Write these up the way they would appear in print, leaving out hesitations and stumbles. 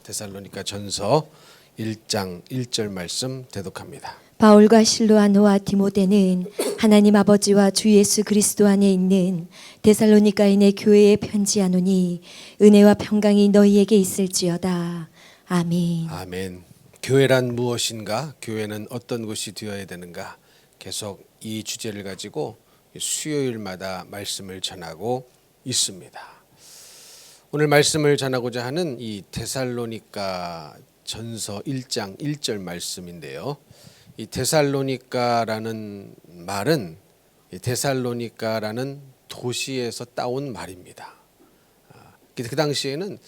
데살로니가 전서 1장 1절 말씀 대독합니다. 바울과 실로아노와 디모데는 하나님 아버지와 주 예수 그리스도 안에 있는 데살로니가인의 교회에 편지하노니 은혜와 평강이 너희에게 있을지어다. 아멘. 아멘. 교회란 무엇인가? 교회는 어떤 곳이 되어야 되는가? 계속 이 주제를 가지고 수요일마다 말씀을 전하고 있습니다. 오늘 말씀을 전하고자 하는 이 데살로니가 전서 1장 1절 말씀인데요. 이 데살로니가라는 말은 데살로니가라는 도시에서 따온 말입니다. 그 당시에는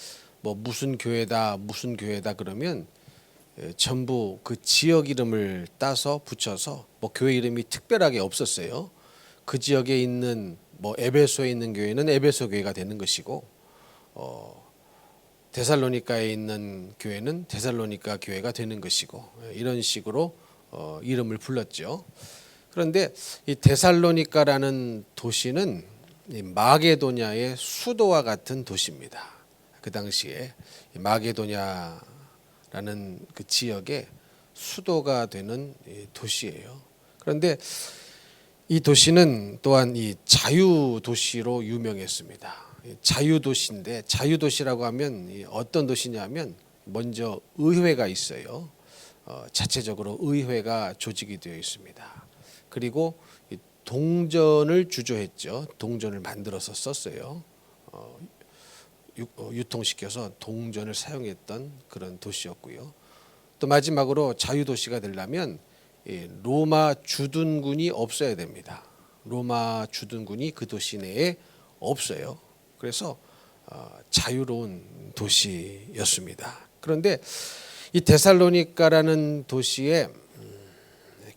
뭐 무슨 교회다 그러면 전부 그 지역 이름을 따서 붙여서 뭐 교회 이름이 특별하게 없었어요. 그 지역에 있는 뭐 에베소에 있는 교회는 에베소 교회가 되는 것이고 데살로니가에 있는 교회는 데살로니가 교회가 되는 것이고 이런 식으로 이름을 불렀죠. 그런데 이 데살로니가라는 도시는 마게도냐의 수도와 같은 도시입니다. 그 당시에 마게도냐라는 그 지역의 수도가 되는 도시예요. 그런데 이 도시는 또한 이 자유 도시로 유명했습니다. 자유 도시인데 자유 도시라고 하면 어떤 도시냐면 먼저 의회가 있어요. 자체적으로 의회가 조직이 되어 있습니다. 그리고 동전을 주조했죠. 동전을 만들어서 썼어요. 유통시켜서 동전을 사용했던 그런 도시였고요. 또 마지막으로 자유도시가 되려면 로마 주둔군이 없어야 됩니다. 로마 주둔군이 그 도시 내에 없어요. 그래서 자유로운 도시였습니다. 그런데 이 데살로니가라는 도시에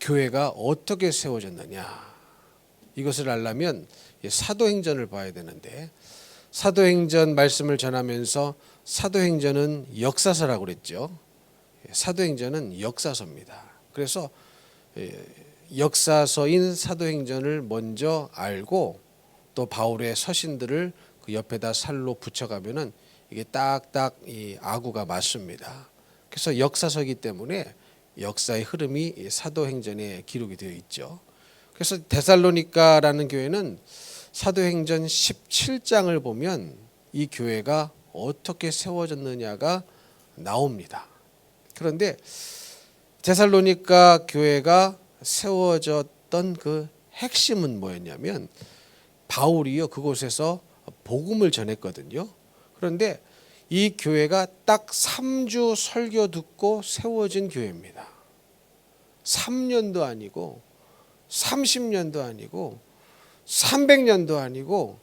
교회가 어떻게 세워졌느냐, 이것을 알려면 사도행전을 봐야 되는데, 사도행전 말씀을 전하면서 사도행전은 역사서라고 그랬죠. 사도행전은 역사서입니다. 그래서 역사서인 사도행전을 먼저 알고 또 바울의 서신들을 그 옆에다 살로 붙여가면은 이게 딱딱 이 아구가 맞습니다. 그래서 역사서이기 때문에 역사의 흐름이 사도행전에 기록이 되어 있죠. 그래서 데살로니가라는 교회는 사도행전 17장을 보면 이 교회가 어떻게 세워졌느냐가 나옵니다. 그런데 데살로니가 교회가 세워졌던 그 핵심은 뭐였냐면 바울이요 그곳에서 복음을 전했거든요. 그런데 이 교회가 딱 3주 설교 듣고 세워진 교회입니다. 3년도 아니고 30년도 아니고 300년도 아니고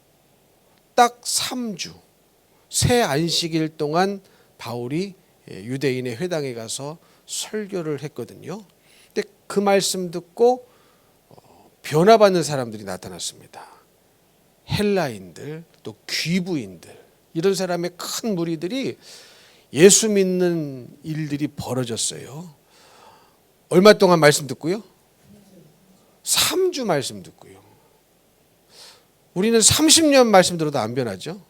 딱 3주 새 안식일 동안 바울이 유대인의 회당에 가서 설교를 했거든요. 근데 그 말씀 듣고 변화받는 사람들이 나타났습니다. 헬라인들 또 귀부인들 이런 사람의 큰 무리들이 예수 믿는 일들이 벌어졌어요. 얼마 동안 말씀 듣고요? 3주 말씀 듣고요. 우리는 30년 말씀 들어도 안 변하죠.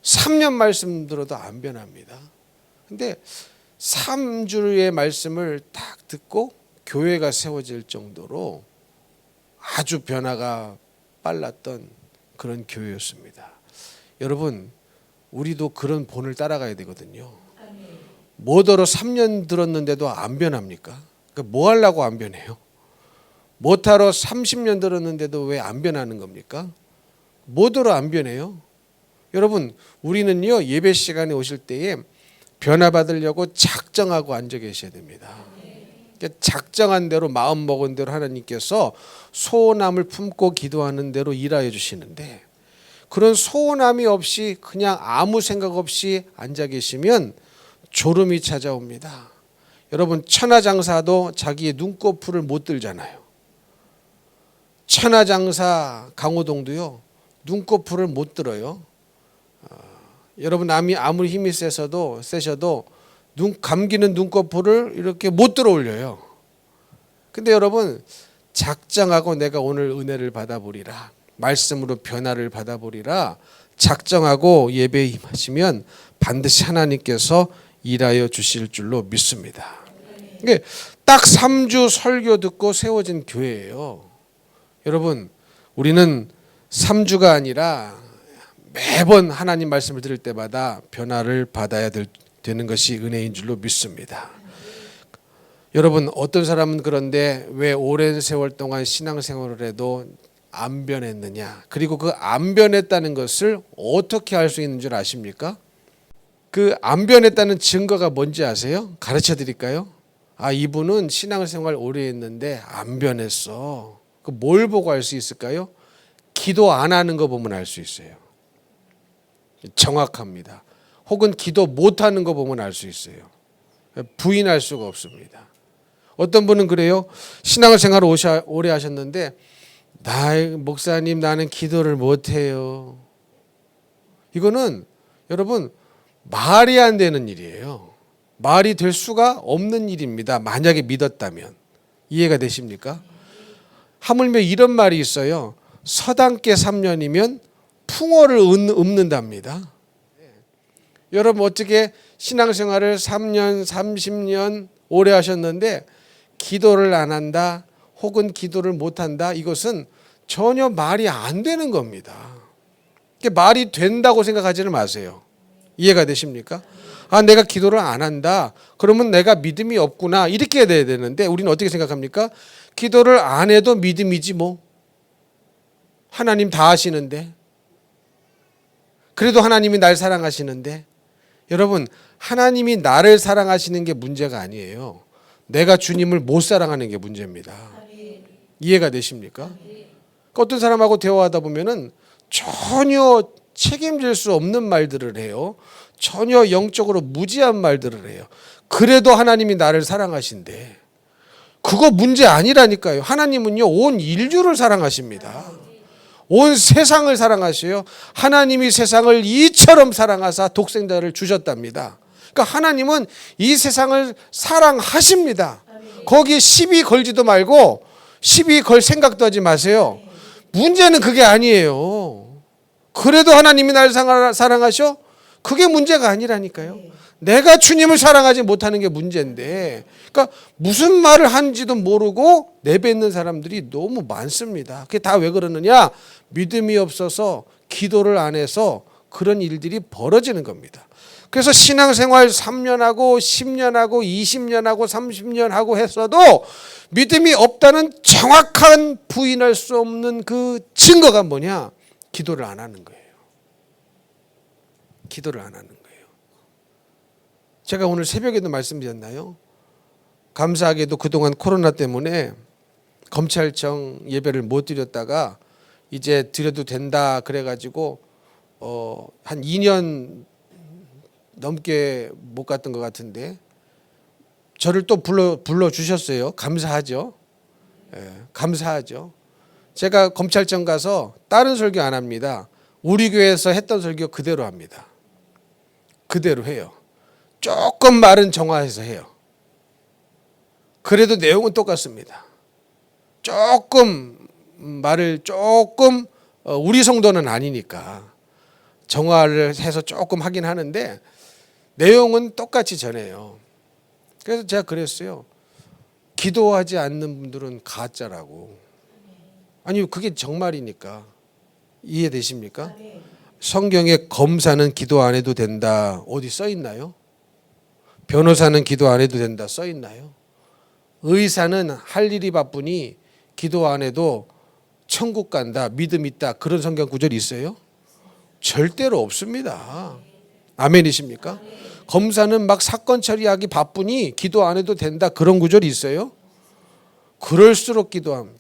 3년 말씀 들어도 안 변합니다. 근데 3주의 말씀을 딱 듣고 교회가 세워질 정도로 아주 변화가 빨랐던 그런 교회였습니다. 여러분, 우리도 그런 본을 따라가야 되거든요. 뭐더러 3년 들었는데도 안 변합니까? 그러니까 뭐 하려고 안 변해요? 뭐하러 30년 들었는데도 왜 안 변하는 겁니까? 뭐더러 안 변해요? 여러분, 우리는요 예배 시간에 오실 때에 변화받으려고 작정하고 앉아 계셔야 됩니다. 그러니까 작정한 대로 마음 먹은 대로 하나님께서 소원함을 품고 기도하는 대로 일하여 주시는데, 그런 소원함이 없이 그냥 아무 생각 없이 앉아 계시면 졸음이 찾아옵니다. 여러분, 천하장사도 자기의 눈꺼풀을 못 들잖아요. 천하장사 강호동도요 눈꺼풀을 못 들어요. 여러분, 남이 아무리 힘이 세셔도 감기는 눈꺼풀을 이렇게 못 들어 올려요. 근데 여러분, 작정하고 내가 오늘 은혜를 받아보리라, 말씀으로 변화를 받아보리라 작정하고 예배에 임하시면 반드시 하나님께서 일하여 주실 줄로 믿습니다. 이게 딱 3주 설교 듣고 세워진 교회예요. 여러분, 우리는 3주가 아니라 매번 하나님 말씀을 들을 때마다 변화를 받아야 되는 것이 은혜인 줄로 믿습니다. 여러분, 어떤 사람은 그런데 왜 오랜 세월 동안 신앙생활을 해도 안 변했느냐? 그리고 그 안 변했다는 것을 어떻게 알 수 있는 줄 아십니까? 그 안 변했다는 증거가 뭔지 아세요? 가르쳐 드릴까요? 아, 이분은 신앙생활 오래 했는데 안 변했어. 그 뭘 보고 알 수 있을까요? 기도 안 하는 거 보면 알 수 있어요. 정확합니다. 혹은 기도 못 하는 거 보면 알 수 있어요. 부인할 수가 없습니다. 어떤 분은 그래요. 신앙생활 오래 하셨는데 목사님 나는 기도를 못 해요. 이거는 여러분 말이 안 되는 일이에요. 말이 될 수가 없는 일입니다. 만약에 믿었다면. 이해가 되십니까? 하물며 이런 말이 있어요. 서당께 3년이면 풍어를 읊는답니다. 여러분 어떻게 신앙생활을 3년, 30년 오래 하셨는데 기도를 안 한다 혹은 기도를 못 한다, 이것은 전혀 말이 안 되는 겁니다. 말이 된다고 생각하지는 마세요. 이해가 되십니까? 아, 내가 기도를 안 한다. 그러면 내가 믿음이 없구나. 이렇게 돼야 되는데 우리는 어떻게 생각합니까? 기도를 안 해도 믿음이지 뭐. 하나님 다 하시는데. 그래도 하나님이 날 사랑하시는데. 여러분, 하나님이 나를 사랑하시는 게 문제가 아니에요. 내가 주님을 못 사랑하는 게 문제입니다. 이해가 되십니까? 어떤 사람하고 대화하다 보면은 전혀 책임질 수 없는 말들을 해요. 전혀 영적으로 무지한 말들을 해요. 그래도 하나님이 나를 사랑하신대. 그거 문제 아니라니까요. 하나님은요, 온 인류를 사랑하십니다. 온 세상을 사랑하셔요. 하나님이 세상을 이처럼 사랑하사 독생자를 주셨답니다. 그러니까 하나님은 이 세상을 사랑하십니다. 거기에 시비 걸지도 말고 시비 걸 생각도 하지 마세요. 문제는 그게 아니에요. 그래도 하나님이 나를 사랑하셔? 그게 문제가 아니라니까요. 내가 주님을 사랑하지 못하는 게 문제인데, 그러니까 무슨 말을 하는지도 모르고 내뱉는 사람들이 너무 많습니다. 그게 다 왜 그러느냐? 믿음이 없어서 기도를 안 해서 그런 일들이 벌어지는 겁니다. 그래서 신앙생활 3년하고 10년하고 20년하고 30년하고 했어도 믿음이 없다는 정확한 부인할 수 없는 그 증거가 뭐냐? 기도를 안 하는 거예요. 기도를 안 하는 거예요. 제가 오늘 새벽에도 말씀드렸나요? 감사하게도 그동안 코로나 때문에 검찰청 예배를 못 드렸다가 이제 드려도 된다 그래가지고 한 2년 넘게 못 갔던 것 같은데 저를 또 불러 주셨어요. 감사하죠. 감사하죠. 제가 검찰청 가서 다른 설교 안 합니다. 우리 교회에서 했던 설교 그대로 합니다. 그대로 해요. 조금 말은 정화해서 해요. 그래도 내용은 똑같습니다. 조금 말을 조금 우리 성도는 아니니까 정화를 해서 조금 하긴 하는데 내용은 똑같이 전해요. 그래서 제가 그랬어요. 기도하지 않는 분들은 가짜라고. 아니 그게 정말이니까. 이해되십니까? 성경에 검사는 기도 안 해도 된다 어디 써 있나요? 변호사는 기도 안 해도 된다 써 있나요? 의사는 할 일이 바쁘니 기도 안 해도 천국 간다, 믿음 있다, 그런 성경 구절이 있어요? 절대로 없습니다. 아멘이십니까? 검사는 막 사건 처리하기 바쁘니 기도 안 해도 된다, 그런 구절이 있어요? 그럴수록 기도함.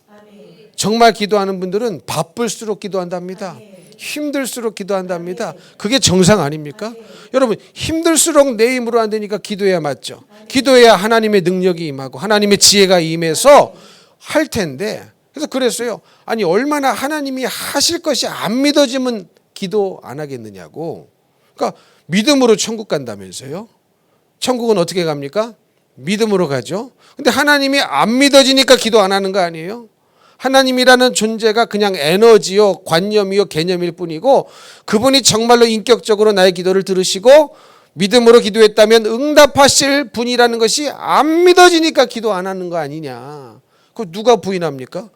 정말 기도하는 분들은 바쁠수록 기도한답니다. 힘들수록 기도한답니다. 그게 정상 아닙니까? 여러분, 힘들수록 내 힘으로 안 되니까 기도해야 맞죠. 기도해야 하나님의 능력이 임하고 하나님의 지혜가 임해서 할 텐데, 그래서 그랬어요. 아니 얼마나 하나님이 하실 것이 안 믿어지면 기도 안 하겠느냐고. 그러니까 믿음으로 천국 간다면서요. 천국은 어떻게 갑니까? 믿음으로 가죠. 근데 하나님이 안 믿어지니까 기도 안 하는 거 아니에요? 하나님이라는 존재가 그냥 에너지요, 관념이요, 개념일 뿐이고 그분이 정말로 인격적으로 나의 기도를 들으시고 믿음으로 기도했다면 응답하실 분이라는 것이 안 믿어지니까 기도 안 하는 거 아니냐. 그거 누가 부인합니까?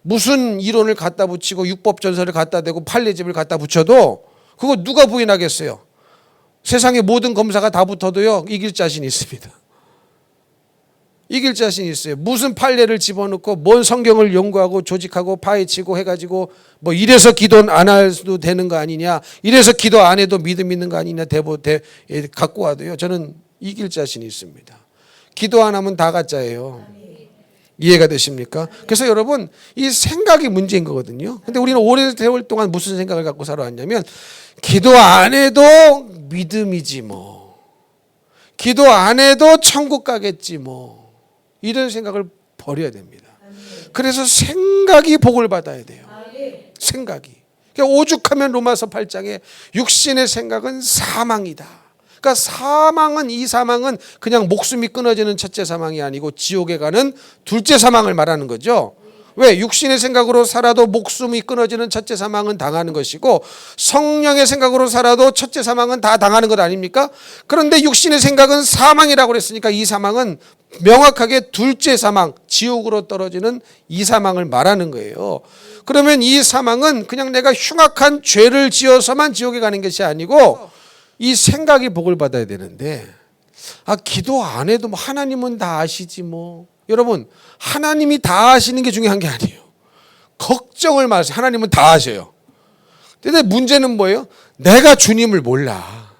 무슨 이론을 갖다 붙이고 율법전설을 갖다 대고 판례집을 갖다 붙여도 그거 누가 부인하겠어요? 세상의 모든 검사가 다 붙어도요 이길 자신이 있습니다. 이길 자신이 있어요. 무슨 판례를 집어넣고 뭔 성경을 연구하고 조직하고 파헤치고 해가지고 뭐 이래서 기도 안 해도 되는 거 아니냐, 이래서 기도 안 해도 믿음 있는 거 아니냐 갖고 와도요 저는 이길 자신이 있습니다. 기도 안 하면 다 가짜예요. 이해가 되십니까? 그래서 여러분 이 생각이 문제인 거거든요. 근데 우리는 오래세월 동안 무슨 생각을 갖고 살아왔냐면 기도 안 해도 믿음이지 뭐, 기도 안 해도 천국 가겠지 뭐, 이런 생각을 버려야 됩니다. 그래서 생각이 복을 받아야 돼요. 생각이. 그러니까 오죽하면 로마서 8장에 육신의 생각은 사망이다. 그러니까 이 사망은 그냥 목숨이 끊어지는 첫째 사망이 아니고 지옥에 가는 둘째 사망을 말하는 거죠. 왜? 육신의 생각으로 살아도 목숨이 끊어지는 첫째 사망은 당하는 것이고 성령의 생각으로 살아도 첫째 사망은 다 당하는 것 아닙니까? 그런데 육신의 생각은 사망이라고 그랬으니까 이 사망은 명확하게 둘째 사망, 지옥으로 떨어지는 이 사망을 말하는 거예요. 그러면 이 사망은 그냥 내가 흉악한 죄를 지어서만 지옥에 가는 것이 아니고 이 생각이 복을 받아야 되는데 기도 안 해도 뭐 하나님은 다 아시지 뭐. 여러분 하나님이 다 아시는 게 중요한 게 아니에요. 걱정을 마세요. 하나님은 다 아셔요. 근데 문제는 뭐예요? 내가 주님을 몰라.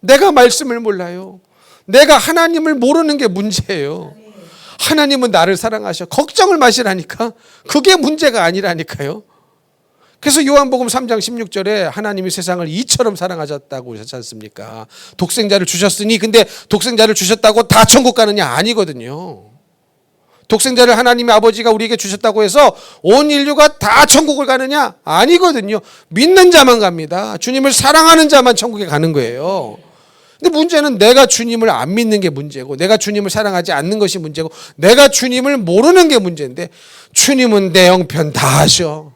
내가 말씀을 몰라요. 내가 하나님을 모르는 게 문제예요. 하나님은 나를 사랑하셔. 걱정을 마시라니까. 그게 문제가 아니라니까요. 그래서 요한복음 3장 16절에 하나님이 세상을 이처럼 사랑하셨다고 하셨지 않습니까? 독생자를 주셨으니, 근데 독생자를 주셨다고 다 천국 가느냐? 아니거든요. 독생자를 하나님의 아버지가 우리에게 주셨다고 해서 온 인류가 다 천국을 가느냐? 아니거든요. 믿는 자만 갑니다. 주님을 사랑하는 자만 천국에 가는 거예요. 근데 문제는 내가 주님을 안 믿는 게 문제고, 내가 주님을 사랑하지 않는 것이 문제고, 내가 주님을 모르는 게 문제인데, 주님은 내 영편 다 하셔.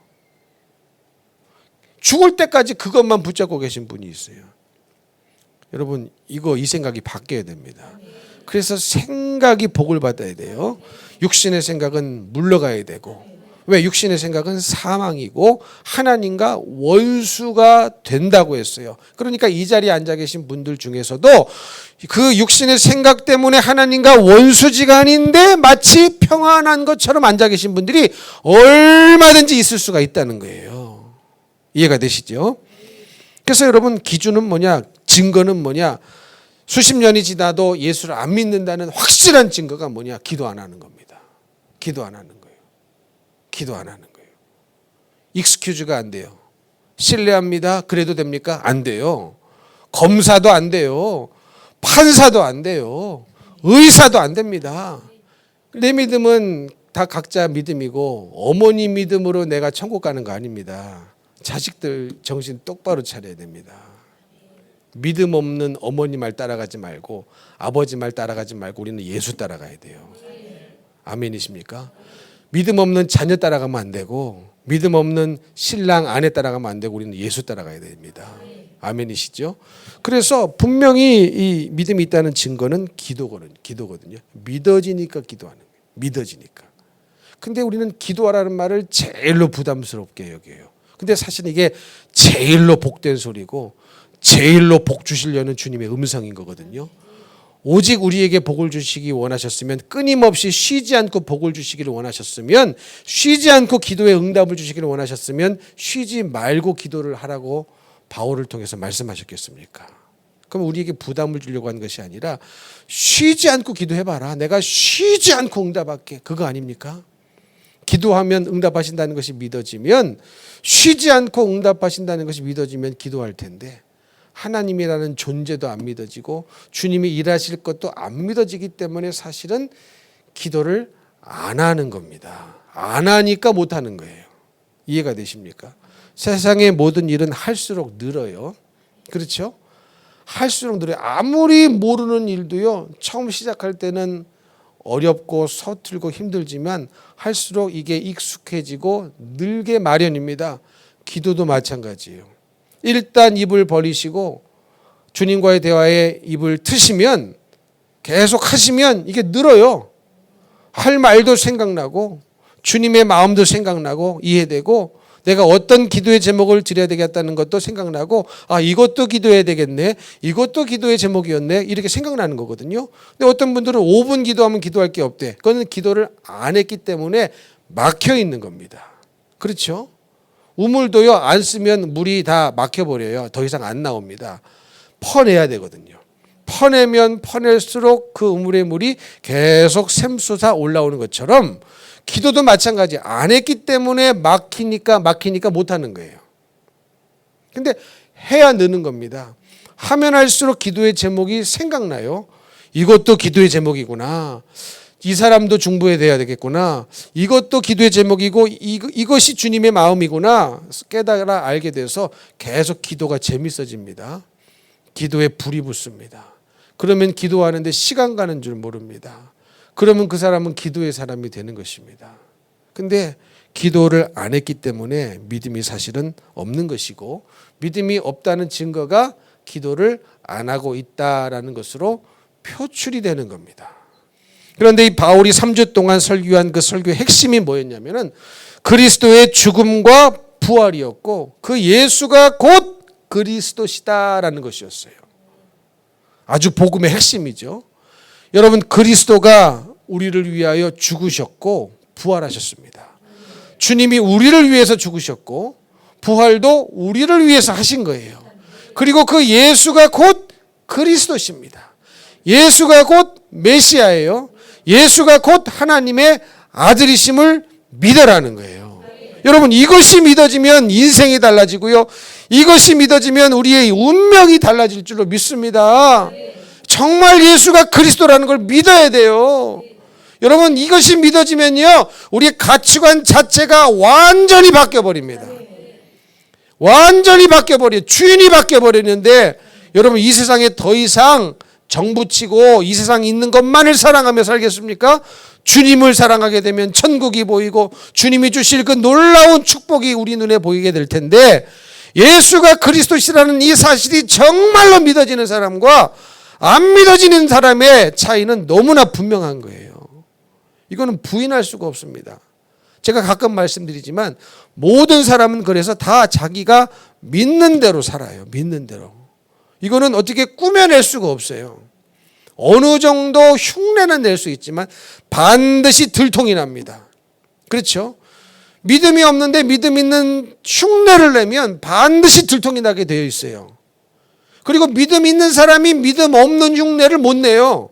죽을 때까지 그것만 붙잡고 계신 분이 있어요. 여러분 이 생각이 바뀌어야 됩니다. 그래서 생각이 복을 받아야 돼요. 육신의 생각은 물러가야 되고, 왜? 육신의 생각은 사망이고 하나님과 원수가 된다고 했어요. 그러니까 이 자리에 앉아 계신 분들 중에서도 그 육신의 생각 때문에 하나님과 원수지간인데 마치 평안한 것처럼 앉아 계신 분들이 얼마든지 있을 수가 있다는 거예요. 이해가 되시죠? 그래서 여러분 기준은 뭐냐? 증거는 뭐냐? 수십 년이 지나도 예수를 안 믿는다는 확실한 증거가 뭐냐? 기도 안 하는 겁니다. 기도 안 하는 거예요. 기도 안 하는 거예요. 익스큐즈가 안 돼요. 신뢰합니다. 그래도 됩니까? 안 돼요. 검사도 안 돼요. 판사도 안 돼요. 의사도 안 됩니다. 내 믿음은 다 각자 믿음이고 어머니 믿음으로 내가 천국 가는 거 아닙니다. 자식들 정신 똑바로 차려야 됩니다. 믿음 없는 어머니 말 따라가지 말고 아버지 말 따라가지 말고 우리는 예수 따라가야 돼요. 아멘이십니까? 믿음 없는 자녀 따라가면 안 되고 믿음 없는 신랑 아내 따라가면 안 되고 우리는 예수 따라가야 됩니다. 아멘이시죠? 그래서 분명히 이 믿음이 있다는 증거는 기도거든요. 믿어지니까 기도하는 거예요. 믿어지니까. 근데 우리는 기도하라는 말을 제일로 부담스럽게 여겨요. 근데 사실 이게 제일로 복된 소리고 제일로 복 주시려는 주님의 음성인 거거든요. 오직 우리에게 복을 주시기 원하셨으면, 끊임없이 쉬지 않고 복을 주시기를 원하셨으면, 쉬지 않고 기도에 응답을 주시기를 원하셨으면 쉬지 말고 기도를 하라고 바울을 통해서 말씀하셨겠습니까? 그럼 우리에게 부담을 주려고 하는 것이 아니라 쉬지 않고 기도해봐라. 내가 쉬지 않고 응답할게. 그거 아닙니까? 기도하면 응답하신다는 것이 믿어지면, 쉬지 않고 응답하신다는 것이 믿어지면 기도할 텐데, 하나님이라는 존재도 안 믿어지고 주님이 일하실 것도 안 믿어지기 때문에 사실은 기도를 안 하는 겁니다. 안 하니까 못 하는 거예요. 이해가 되십니까? 세상의 모든 일은 할수록 늘어요. 그렇죠? 할수록 늘어요. 아무리 모르는 일도요, 처음 시작할 때는 어렵고 서툴고 힘들지만 할수록 이게 익숙해지고 늘게 마련입니다. 기도도 마찬가지예요. 일단 입을 벌리시고 주님과의 대화에 입을 트시면 계속 하시면 이게 늘어요. 할 말도 생각나고 주님의 마음도 생각나고 이해되고 내가 어떤 기도의 제목을 드려야 되겠다는 것도 생각나고 이것도 기도해야 되겠네. 이것도 기도의 제목이었네. 이렇게 생각나는 거거든요. 근데 어떤 분들은 5분 기도하면 기도할 게 없대. 그거는 기도를 안 했기 때문에 막혀 있는 겁니다. 그렇죠? 우물도요 안 쓰면 물이 다 막혀버려요. 더 이상 안 나옵니다. 퍼내야 되거든요. 퍼내면 퍼낼수록 그 우물의 물이 계속 샘솟아 올라오는 것처럼 기도도 마찬가지. 안 했기 때문에 막히니까 못하는 거예요. 근데 해야 느는 겁니다. 하면 할수록 기도의 제목이 생각나요. 이것도 기도의 제목이구나. 이 사람도 중보해야 돼야 되겠구나. 이것도 기도의 제목이고 이것이 주님의 마음이구나. 깨달아 알게 돼서 계속 기도가 재밌어집니다. 기도에 불이 붙습니다. 그러면 기도하는데 시간 가는 줄 모릅니다. 그러면 그 사람은 기도의 사람이 되는 것입니다. 근데 기도를 안 했기 때문에 믿음이 사실은 없는 것이고 믿음이 없다는 증거가 기도를 안 하고 있다라는 것으로 표출이 되는 겁니다. 그런데 이 바울이 3주 동안 설교한 그 설교의 핵심이 뭐였냐면은 그리스도의 죽음과 부활이었고 그 예수가 곧 그리스도시다라는 것이었어요. 아주 복음의 핵심이죠. 여러분 그리스도가 우리를 위하여 죽으셨고 부활하셨습니다. 주님이 우리를 위해서 죽으셨고 부활도 우리를 위해서 하신 거예요. 그리고 그 예수가 곧 그리스도십니다. 예수가 곧 메시아예요. 예수가 곧 하나님의 아들이심을 믿으라는 거예요. 여러분 이것이 믿어지면 인생이 달라지고요. 이것이 믿어지면 우리의 운명이 달라질 줄로 믿습니다. 정말 예수가 그리스도라는 걸 믿어야 돼요. 여러분 이것이 믿어지면요 우리의 가치관 자체가 완전히 바뀌어버립니다. 완전히 바뀌어버려요. 주인이 바뀌어버리는데 여러분 이 세상에 더 이상 정부치고 이 세상에 있는 것만을 사랑하며 살겠습니까? 주님을 사랑하게 되면 천국이 보이고 주님이 주실 그 놀라운 축복이 우리 눈에 보이게 될 텐데 예수가 그리스도시라는 이 사실이 정말로 믿어지는 사람과 안 믿어지는 사람의 차이는 너무나 분명한 거예요. 이거는 부인할 수가 없습니다. 제가 가끔 말씀드리지만 모든 사람은 그래서 다 자기가 믿는 대로 살아요. 믿는 대로. 이거는 어떻게 꾸며낼 수가 없어요. 어느 정도 흉내는 낼 수 있지만 반드시 들통이 납니다. 그렇죠? 믿음이 없는데 믿음 있는 흉내를 내면 반드시 들통이 나게 되어 있어요. 그리고 믿음 있는 사람이 믿음 없는 흉내를 못 내요.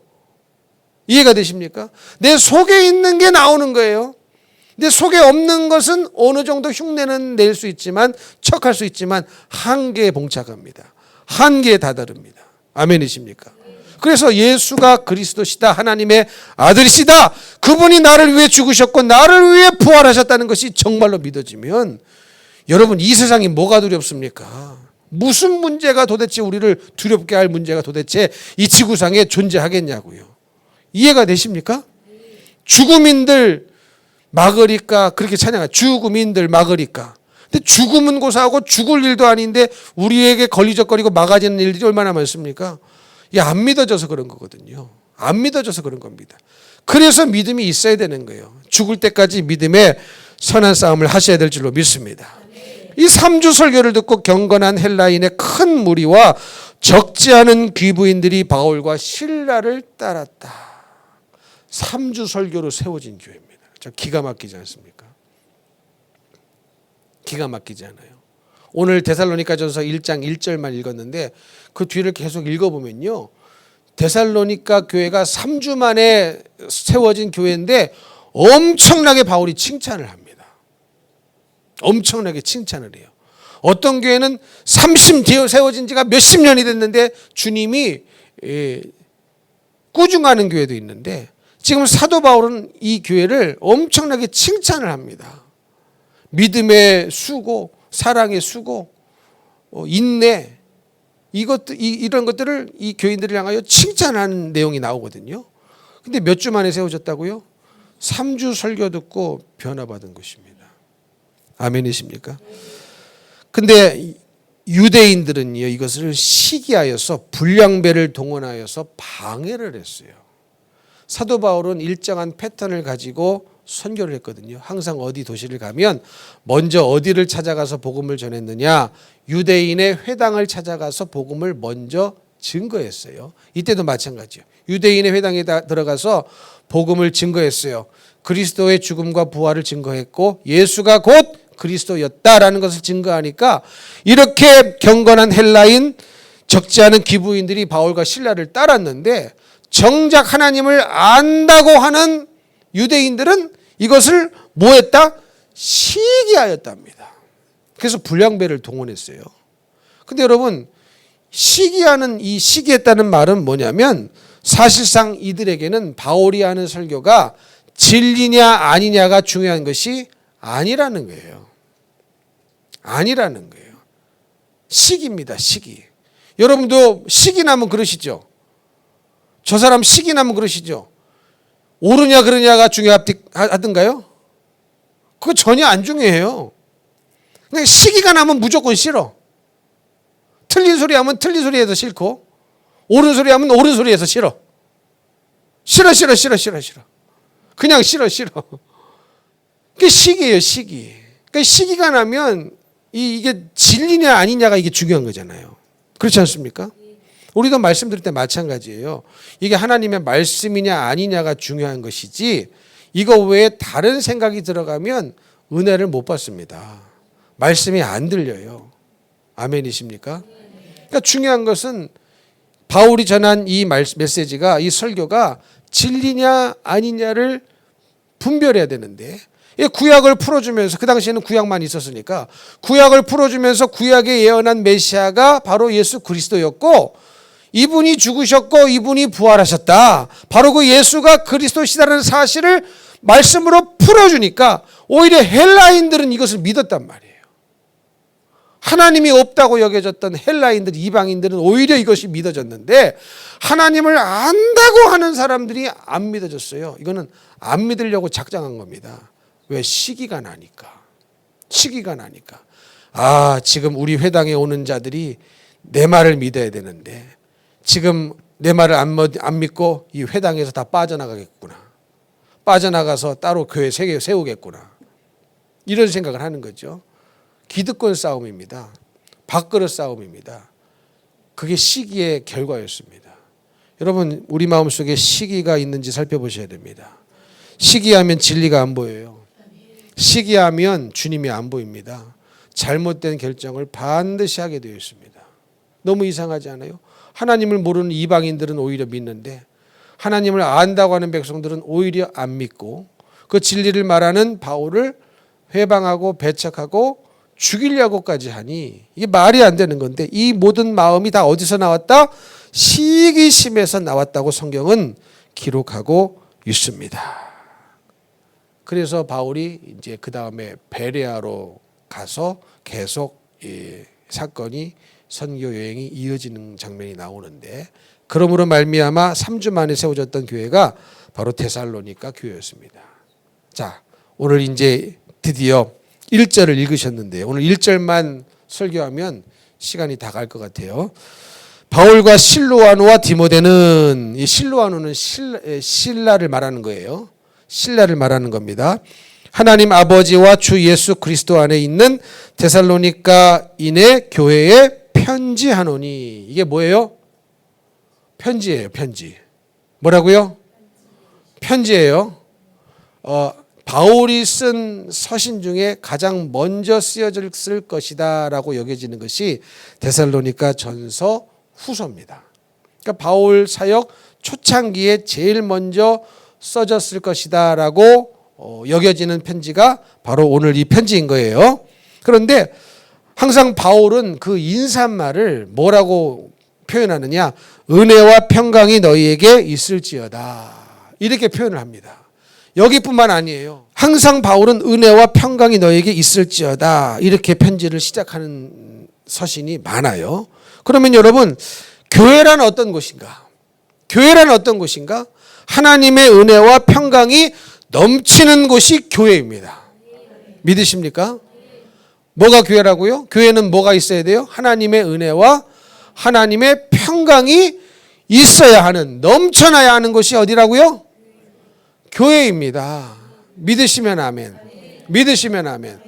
이해가 되십니까? 내 속에 있는 게 나오는 거예요. 내 속에 없는 것은 어느 정도 흉내는 낼 수 있지만 척할 수 있지만 한계에 봉착합니다. 한계에 다다릅니다. 아멘이십니까? 그래서 예수가 그리스도시다. 하나님의 아들이시다. 그분이 나를 위해 죽으셨고 나를 위해 부활하셨다는 것이 정말로 믿어지면 여러분 이 세상이 뭐가 두렵습니까? 무슨 문제가 도대체 우리를 두렵게 할 문제가 도대체 이 지구상에 존재하겠냐고요. 이해가 되십니까? 죽음인들 막으리까 그렇게 찬양해요. 죽음인들 막으리까. 근데 죽음은 고사하고 죽을 일도 아닌데 우리에게 걸리적거리고 막아지는 일들이 얼마나 많습니까? 이게 안 믿어져서 그런 거거든요. 안 믿어져서 그런 겁니다. 그래서 믿음이 있어야 되는 거예요. 죽을 때까지 믿음의 선한 싸움을 하셔야 될 줄로 믿습니다. 이 3주 설교를 듣고 경건한 헬라인의 큰 무리와 적지 않은 귀부인들이 바울과 실라를 따랐다. 3주 설교로 세워진 교회입니다. 기가 막히지 않습니까? 기가 막히지 않아요. 오늘 데살로니가전서 1장 1절만 읽었는데 그 뒤를 계속 읽어보면요. 데살로니가 교회가 3주 만에 세워진 교회인데 엄청나게 바울이 칭찬을 합니다. 엄청나게 칭찬을 해요. 어떤 교회는 30 뒤에 세워진 지가 몇십 년이 됐는데 주님이 꾸중하는 교회도 있는데 지금 사도 바울은 이 교회를 엄청나게 칭찬을 합니다. 믿음의 수고, 사랑의 수고, 인내 이런 것들을 이 교인들을 향하여 칭찬하는 내용이 나오거든요. 근데 몇 주 만에 세워졌다고요? 3주 설교 듣고 변화받은 것입니다. 아멘이십니까? 근데 유대인들은요, 이것을 시기하여서 불량배를 동원하여서 방해를 했어요. 사도 바울은 일정한 패턴을 가지고 선교를 했거든요. 항상 어디 도시를 가면 먼저 어디를 찾아가서 복음을 전했느냐? 유대인의 회당을 찾아가서 복음을 먼저 증거했어요. 이때도 마찬가지예요. 유대인의 회당에 들어가서 복음을 증거했어요. 그리스도의 죽음과 부활을 증거했고 예수가 곧 그리스도였다라는 것을 증거하니까 이렇게 경건한 헬라인 적지 않은 기부인들이 바울과 실라를 따랐는데 정작 하나님을 안다고 하는 유대인들은 이것을 뭐했다? 시기하였답니다. 그래서 불량배를 동원했어요. 근데 여러분, 시기하는 이 시기했다는 말은 뭐냐면 사실상 이들에게는 바울이 하는 설교가 진리냐 아니냐가 중요한 것이 아니라는 거예요. 아니라는 거예요. 시기입니다. 시기. 여러분도 시기 나면 그러시죠? 저 사람 시기 나면 그러시죠? 옳으냐 그러냐가 중요하던가요? 그거 전혀 안 중요해요. 그냥 시기가 나면 무조건 싫어. 틀린 소리 하면 틀린 소리에서 싫고 옳은 소리 하면 옳은 소리에서 싫어. 싫어. 그냥 싫어. 그게 시기예요, 시기. 그러니까 시기가 나면 이게 진리냐 아니냐가 이게 중요한 거잖아요. 그렇지 않습니까? 우리도 말씀 드릴 때 마찬가지예요. 이게 하나님의 말씀이냐 아니냐가 중요한 것이지 이거 외에 다른 생각이 들어가면 은혜를 못 받습니다. 말씀이 안 들려요. 아멘이십니까? 그러니까 중요한 것은 바울이 전한 이 메시지가, 이 설교가 진리냐 아니냐를 분별해야 되는데 구약을 풀어주면서, 그 당시에는 구약만 있었으니까 구약을 풀어주면서 구약에 예언한 메시아가 바로 예수 그리스도였고 이분이 죽으셨고 이분이 부활하셨다. 바로 그 예수가 그리스도시다라는 사실을 말씀으로 풀어주니까 오히려 헬라인들은 이것을 믿었단 말이에요. 하나님이 없다고 여겨졌던 헬라인들, 이방인들은 오히려 이것이 믿어졌는데 하나님을 안다고 하는 사람들이 안 믿어졌어요. 이거는 안 믿으려고 작정한 겁니다. 왜? 시기가 나니까. 시기가 나니까. 아, 지금 우리 회당에 오는 자들이 내 말을 믿어야 되는데 지금 내 말을 안 믿고 이 회당에서 다 빠져나가겠구나. 빠져나가서 따로 교회 세우겠구나. 이런 생각을 하는 거죠. 기득권 싸움입니다. 밥그릇 싸움입니다. 그게 시기의 결과였습니다. 여러분, 우리 마음속에 시기가 있는지 살펴보셔야 됩니다. 시기하면 진리가 안 보여요. 시기하면 주님이 안 보입니다. 잘못된 결정을 반드시 하게 되어 있습니다. 너무 이상하지 않아요? 하나님을 모르는 이방인들은 오히려 믿는데 하나님을 안다고 하는 백성들은 오히려 안 믿고 그 진리를 말하는 바울을 회방하고 배척하고 죽이려고까지 하니 이게 말이 안 되는 건데 이 모든 마음이 다 어디서 나왔다? 시기심에서 나왔다고 성경은 기록하고 있습니다. 그래서 바울이 이제 그 다음에 베레아로 가서 계속 이 사건이 선교 여행이 이어지는 장면이 나오는데 그러므로 말미암아 3주 만에 세워졌던 교회가 바로 데살로니가 교회였습니다. 자, 오늘 이제 드디어 1절을 읽으셨는데 오늘 1절만 설교하면 시간이 다 갈 것 같아요. 바울과 실로아노와 디모데는, 이 실로아노는 실라를 말하는 거예요. 실라를 말하는 겁니다. 하나님 아버지와 주 예수 그리스도 안에 있는 데살로니가인의 교회에 편지하노니. 이게 뭐예요? 편지예요. 편지. 뭐라고요? 편지예요. 바울이 쓴 서신 중에 가장 먼저 쓰여졌을 것이다 라고 여겨지는 것이 데살로니가 전서 후서입니다. 그러니까 바울 사역 초창기에 제일 먼저 써졌을 것이다 라고 여겨지는 편지가 바로 오늘 이 편지인 거예요. 그런데 항상 바울은 그 인사말을 뭐라고 표현하느냐? 은혜와 평강이 너희에게 있을지어다. 이렇게 표현을 합니다. 여기뿐만 아니에요. 항상 바울은 은혜와 평강이 너희에게 있을지어다. 이렇게 편지를 시작하는 서신이 많아요. 그러면 여러분, 교회란 어떤 곳인가? 교회란 어떤 곳인가? 하나님의 은혜와 평강이 넘치는 곳이 교회입니다. 믿으십니까? 뭐가 교회라고요? 교회는 뭐가 있어야 돼요? 하나님의 은혜와 하나님의 평강이 있어야 하는, 넘쳐나야 하는 곳이 어디라고요? 교회입니다. 믿으시면 아멘. 믿으시면 아멘.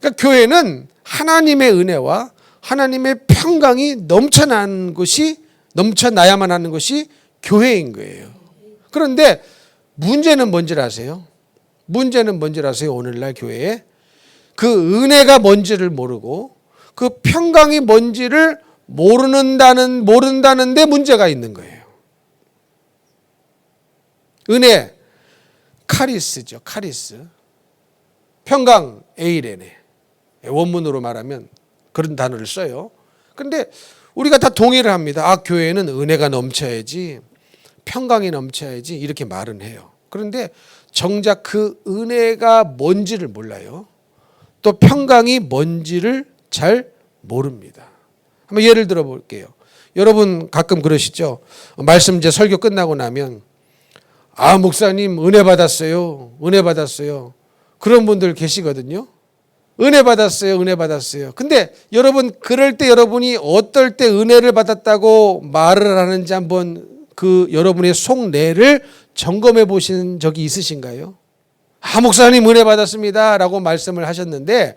그러니까 교회는 하나님의 은혜와 하나님의 평강이 넘쳐나는 곳이, 넘쳐나야만 하는 것이 교회인 거예요. 그런데 문제는 뭔지 아세요? 문제는 뭔지 아세요? 오늘날 교회에 그 은혜가 뭔지를 모르고 그 평강이 뭔지를 모른다는데 문제가 있는 거예요. 은혜, 카리스죠. 카리스. 평강, 에이레네. 원문으로 말하면 그런 단어를 써요. 그런데 우리가 다 동의를 합니다. 아, 교회는 은혜가 넘쳐야지, 평강이 넘쳐야지, 이렇게 말은 해요. 그런데 정작 그 은혜가 뭔지를 몰라요. 또 평강이 뭔지를 잘 모릅니다. 한번 예를 들어 볼게요. 여러분 가끔 그러시죠? 말씀 이제 설교 끝나고 나면 아, 목사님 은혜 받았어요. 은혜 받았어요. 그런 분들 계시거든요. 은혜 받았어요. 은혜 받았어요. 근데 여러분 그럴 때 여러분이 어떨 때 은혜를 받았다고 말을 하는지 한번 그 여러분의 속내를 점검해 보신 적이 있으신가요? 아, 목사님 은혜 받았습니다 라고 말씀을 하셨는데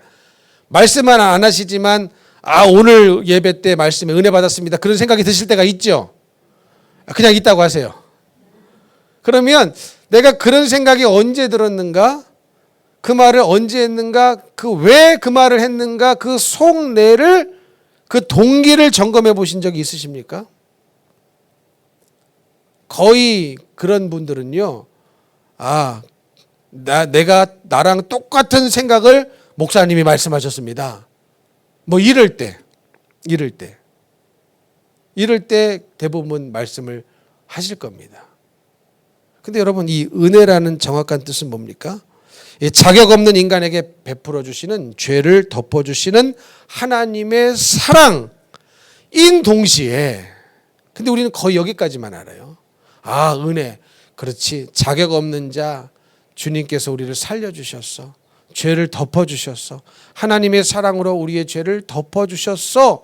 말씀은 안 하시지만 아, 오늘 예배 때 말씀에 은혜 받았습니다 그런 생각이 드실 때가 있죠. 그냥 있다고 하세요. 그러면 내가 그런 생각이 언제 들었는가, 그 말을 언제 했는가, 그 왜 그 말을 했는가, 그 속내를, 그 동기를 점검해 보신 적이 있으십니까? 거의 그런 분들은요, 아, 내가 나랑 똑같은 생각을 목사님이 말씀하셨습니다. 뭐 이럴 때 대부분 말씀을 하실 겁니다. 근데 여러분 이 은혜라는 정확한 뜻은 뭡니까? 자격 없는 인간에게 베풀어 주시는, 죄를 덮어 주시는 하나님의 사랑인 동시에, 근데 우리는 거의 여기까지만 알아요. 아, 은혜. 그렇지. 자격 없는 자 주님께서 우리를 살려 주셨어. 죄를 덮어 주셨어. 하나님의 사랑으로 우리의 죄를 덮어 주셨어.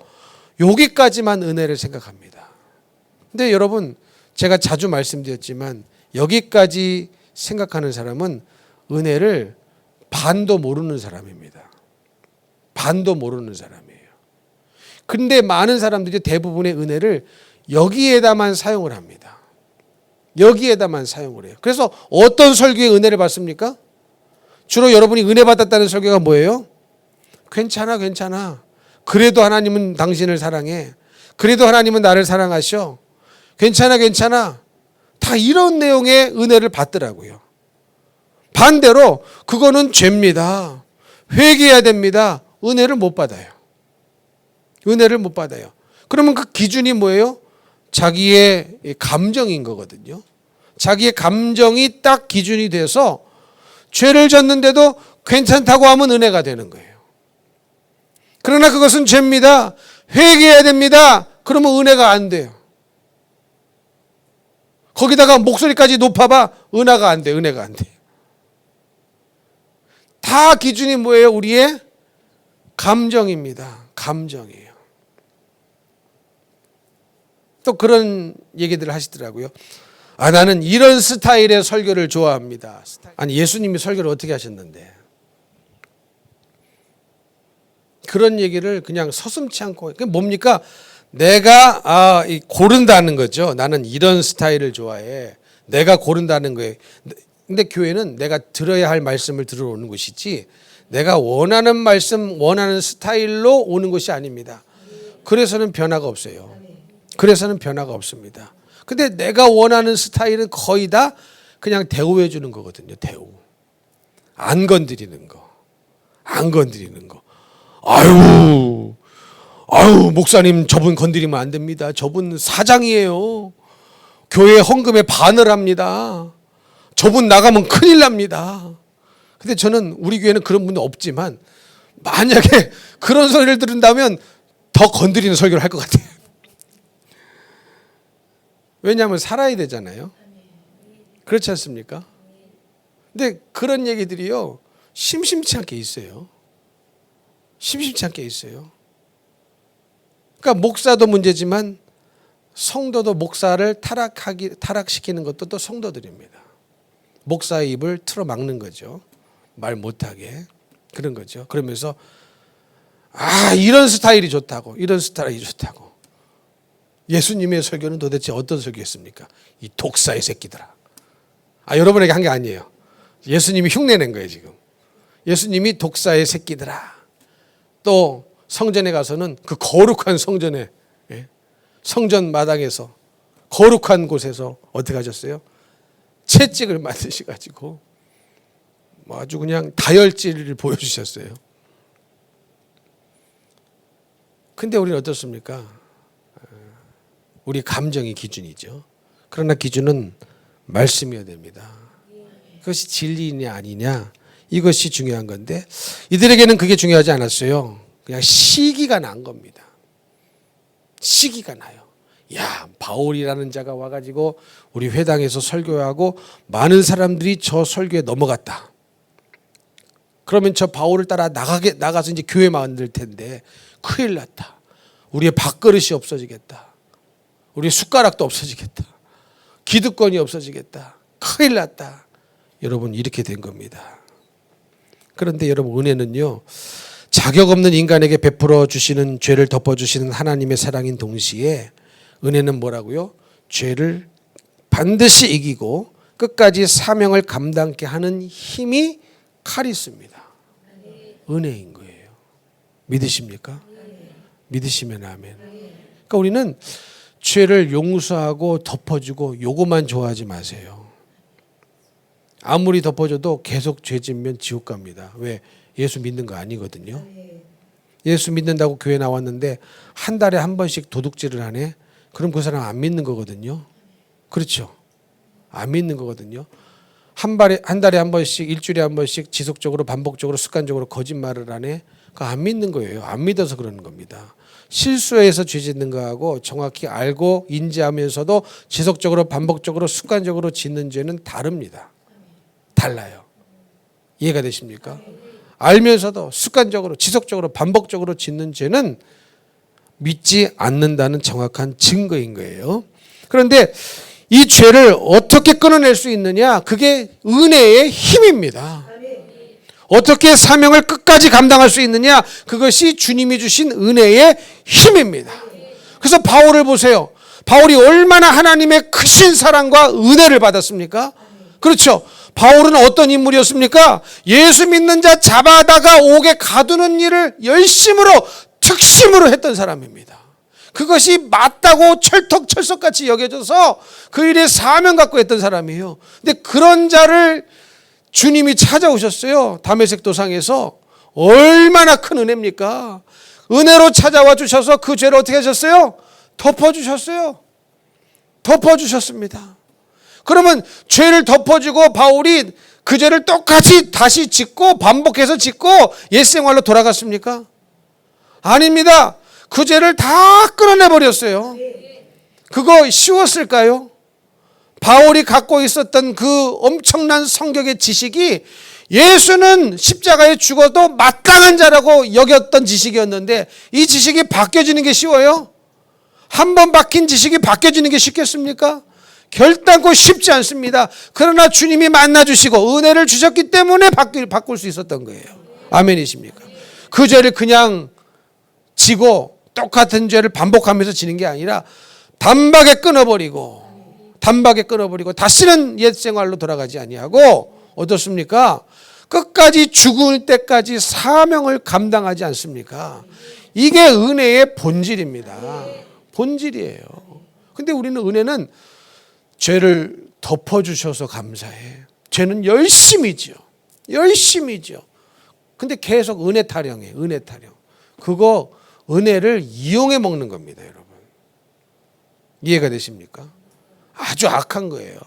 여기까지만 은혜를 생각합니다. 근데 여러분 제가 자주 말씀드렸지만 여기까지 생각하는 사람은 은혜를 반도 모르는 사람입니다. 반도 모르는 사람이에요. 근데 많은 사람들이 대부분의 은혜를 여기에다만 사용을 합니다. 여기에다만 사용을 해요. 그래서 어떤 설교에 은혜를 받습니까? 주로 여러분이 은혜 받았다는 설교가 뭐예요? 괜찮아, 괜찮아. 그래도 하나님은 당신을 사랑해. 그래도 하나님은 나를 사랑하셔. 괜찮아, 괜찮아. 다 이런 내용의 은혜를 받더라고요. 반대로 그거는 죄입니다. 회개해야 됩니다. 은혜를 못 받아요. 은혜를 못 받아요. 그러면 그 기준이 뭐예요? 자기의 감정인 거거든요. 자기의 감정이 딱 기준이 돼서 죄를 졌는데도 괜찮다고 하면 은혜가 되는 거예요. 그러나 그것은 죄입니다. 회개해야 됩니다. 그러면 은혜가 안 돼요. 거기다가 목소리까지 높아봐 은혜가 안 돼. 은혜가 안 돼. 다 기준이 뭐예요? 우리의 감정입니다. 감정이에요. 또 그런 얘기들을 하시더라고요. 아, 나는 이런 스타일의 설교를 좋아합니다. 아니, 예수님이 설교를 어떻게 하셨는데? 그런 얘기를 그냥 서슴지 않고, 그게 뭡니까? 내가 고른다는 거죠. 나는 이런 스타일을 좋아해. 내가 고른다는 거예요. 근데 교회는 내가 들어야 할 말씀을 들으러 오는 곳이지 내가 원하는 말씀, 원하는 스타일로 오는 것이 아닙니다. 그래서는 변화가 없어요. 그래서는 변화가 없습니다. 근데 내가 원하는 스타일은 거의 다 그냥 대우해 주는 거거든요. 대우. 안 건드리는 거. 안 건드리는 거. 아유, 목사님 저분 건드리면 안 됩니다. 저분 사장이에요. 교회 헌금에 반을 합니다. 저분 나가면 큰일 납니다. 근데 저는 우리 교회는 그런 분은 없지만 만약에 그런 소리를 들은다면 더 건드리는 설교를 할 것 같아요. 왜냐하면 살아야 되잖아요. 그렇지 않습니까? 근데 그런 얘기들이요, 심심치 않게 있어요. 심심치 않게 있어요. 그러니까 목사도 문제지만 성도도 목사를 타락시키는 것도 또 성도들입니다. 목사의 입을 틀어막는 거죠. 말 못하게. 그런 거죠. 그러면서 이런 스타일이 좋다고, 이런 스타일이 좋다고. 예수님의 설교는 도대체 어떤 설교였습니까? 이 독사의 새끼들아. 여러분에게 한 게 아니에요. 예수님이 흉내낸 거예요, 지금. 예수님이 독사의 새끼들아. 또 성전에 가서는 그 거룩한 성전에, 성전 마당에서 거룩한 곳에서 어떻게 하셨어요? 채찍을 만드셔가지고 아주 그냥 다혈질을 보여주셨어요. 근데 우리는 어떻습니까? 우리 감정이 기준이죠. 그러나 기준은 말씀이어야 됩니다. 그것이 진리냐 아니냐, 이것이 중요한 건데 이들에게는 그게 중요하지 않았어요. 그냥 시기가 난 겁니다. 시기가 나요. 바울이라는 자가 와가지고 우리 회당에서 설교하고 많은 사람들이 저 설교에 넘어갔다. 그러면 저 바울을 따라 나가서 이제 교회 만들 텐데 큰일 났다. 우리의 밥그릇이 없어지겠다. 우리의 숟가락도 없어지겠다. 기득권이 없어지겠다. 큰일 났다. 여러분, 이렇게 된 겁니다. 그런데 여러분, 은혜는요, 자격 없는 인간에게 베풀어 주시는, 죄를 덮어주시는 하나님의 사랑인 동시에 은혜는 뭐라고요? 죄를 반드시 이기고 끝까지 사명을 감당케 하는 힘이 카리스입니다. 은혜인 거예요. 믿으십니까? 믿으시면 아멘. 그러니까 우리는 죄를 용서하고 덮어주고 요것만 좋아하지 마세요. 아무리 덮어줘도 계속 죄 짓면 지옥 갑니다. 왜? 예수 믿는 거 아니거든요. 예수 믿는다고 교회 나왔는데 한 달에 한 번씩 도둑질을 하네? 그럼 그 사람 안 믿는 거거든요. 그렇죠? 안 믿는 거거든요. 한 달에 한 번씩, 일주일에 한 번씩 지속적으로 반복적으로 습관적으로 거짓말을 하네? 그거 안 믿는 거예요. 안 믿어서 그러는 겁니다. 실수해서 죄 짓는 거하고 정확히 알고 인지하면서도 지속적으로 반복적으로 습관적으로 짓는 죄는 다릅니다. 달라요. 이해가 되십니까? 알면서도 습관적으로 지속적으로 반복적으로 짓는 죄는 믿지 않는다는 정확한 증거인 거예요. 그런데 이 죄를 어떻게 끊어낼 수 있느냐? 그게 은혜의 힘입니다. 어떻게 사명을 끝까지 감당할 수 있느냐? 그것이 주님이 주신 은혜의 힘입니다. 그래서 바울을 보세요. 바울이 얼마나 하나님의 크신 사랑과 은혜를 받았습니까? 그렇죠. 바울은 어떤 인물이었습니까? 예수 믿는 자 잡아다가 옥에 가두는 일을 열심으로 특심으로 했던 사람입니다. 그것이 맞다고 철석같이 여겨져서 그 일에 사명 갖고 했던 사람이에요. 근데 그런 자를 주님이 찾아오셨어요. 다메섹 도상에서. 얼마나 큰 은혜입니까? 은혜로 찾아와 주셔서 그 죄를 어떻게 하셨어요? 덮어주셨어요. 덮어주셨습니다. 그러면 죄를 덮어주고 바울이 그 죄를 똑같이 다시 짓고 반복해서 짓고 옛생활로 돌아갔습니까? 아닙니다. 그 죄를 다 끌어내버렸어요. 그거 쉬웠을까요? 바울이 갖고 있었던 그 엄청난 성격의 지식이 예수는 십자가에 죽어도 마땅한 자라고 여겼던 지식이었는데 이 지식이 바뀌어지는 게 쉬워요? 한 번 박힌 지식이 바뀌어지는 게 쉽겠습니까? 결단코 쉽지 않습니다. 그러나 주님이 만나주시고 은혜를 주셨기 때문에 바꿀 수 있었던 거예요. 아멘이십니까? 그 죄를 그냥 지고 똑같은 죄를 반복하면서 지는 게 아니라 단박에 끊어버리고 다시는 옛 생활로 돌아가지 아니하고 어떻습니까? 끝까지 죽을 때까지 사명을 감당하지 않습니까? 이게 은혜의 본질입니다. 본질이에요. 근데 우리는 은혜는 죄를 덮어주셔서 감사해. 죄는 열심이죠. 근데 계속 은혜 타령해. 그거 은혜를 이용해 먹는 겁니다, 여러분. 이해가 되십니까? 아주 악한 거예요.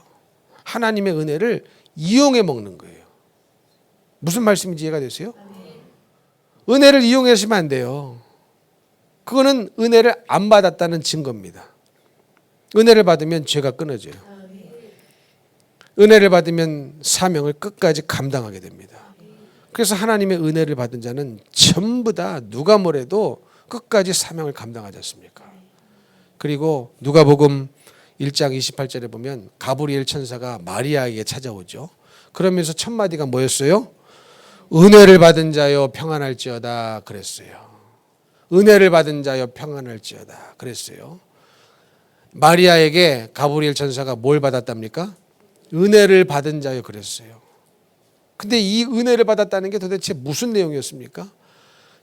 하나님의 은혜를 이용해 먹는 거예요. 무슨 말씀인지 이해가 되세요? 은혜를 이용하시면 안 돼요. 그거는 은혜를 안 받았다는 증거입니다. 은혜를 받으면 죄가 끊어져요. 은혜를 받으면 사명을 끝까지 감당하게 됩니다. 그래서 하나님의 은혜를 받은 자는 전부 다 누가 뭐래도 끝까지 사명을 감당하지 않습니까? 그리고 누가복음 1장 28절에 보면 가브리엘 천사가 마리아에게 찾아오죠. 그러면서 첫 마디가 뭐였어요? 은혜를 받은 자여 평안할지어다 그랬어요. 은혜를 받은 자여 평안할지어다 그랬어요. 마리아에게 가브리엘 천사가 뭘 받았답니까? 은혜를 받은 자여 그랬어요. 근데 이 은혜를 받았다는 게 도대체 무슨 내용이었습니까?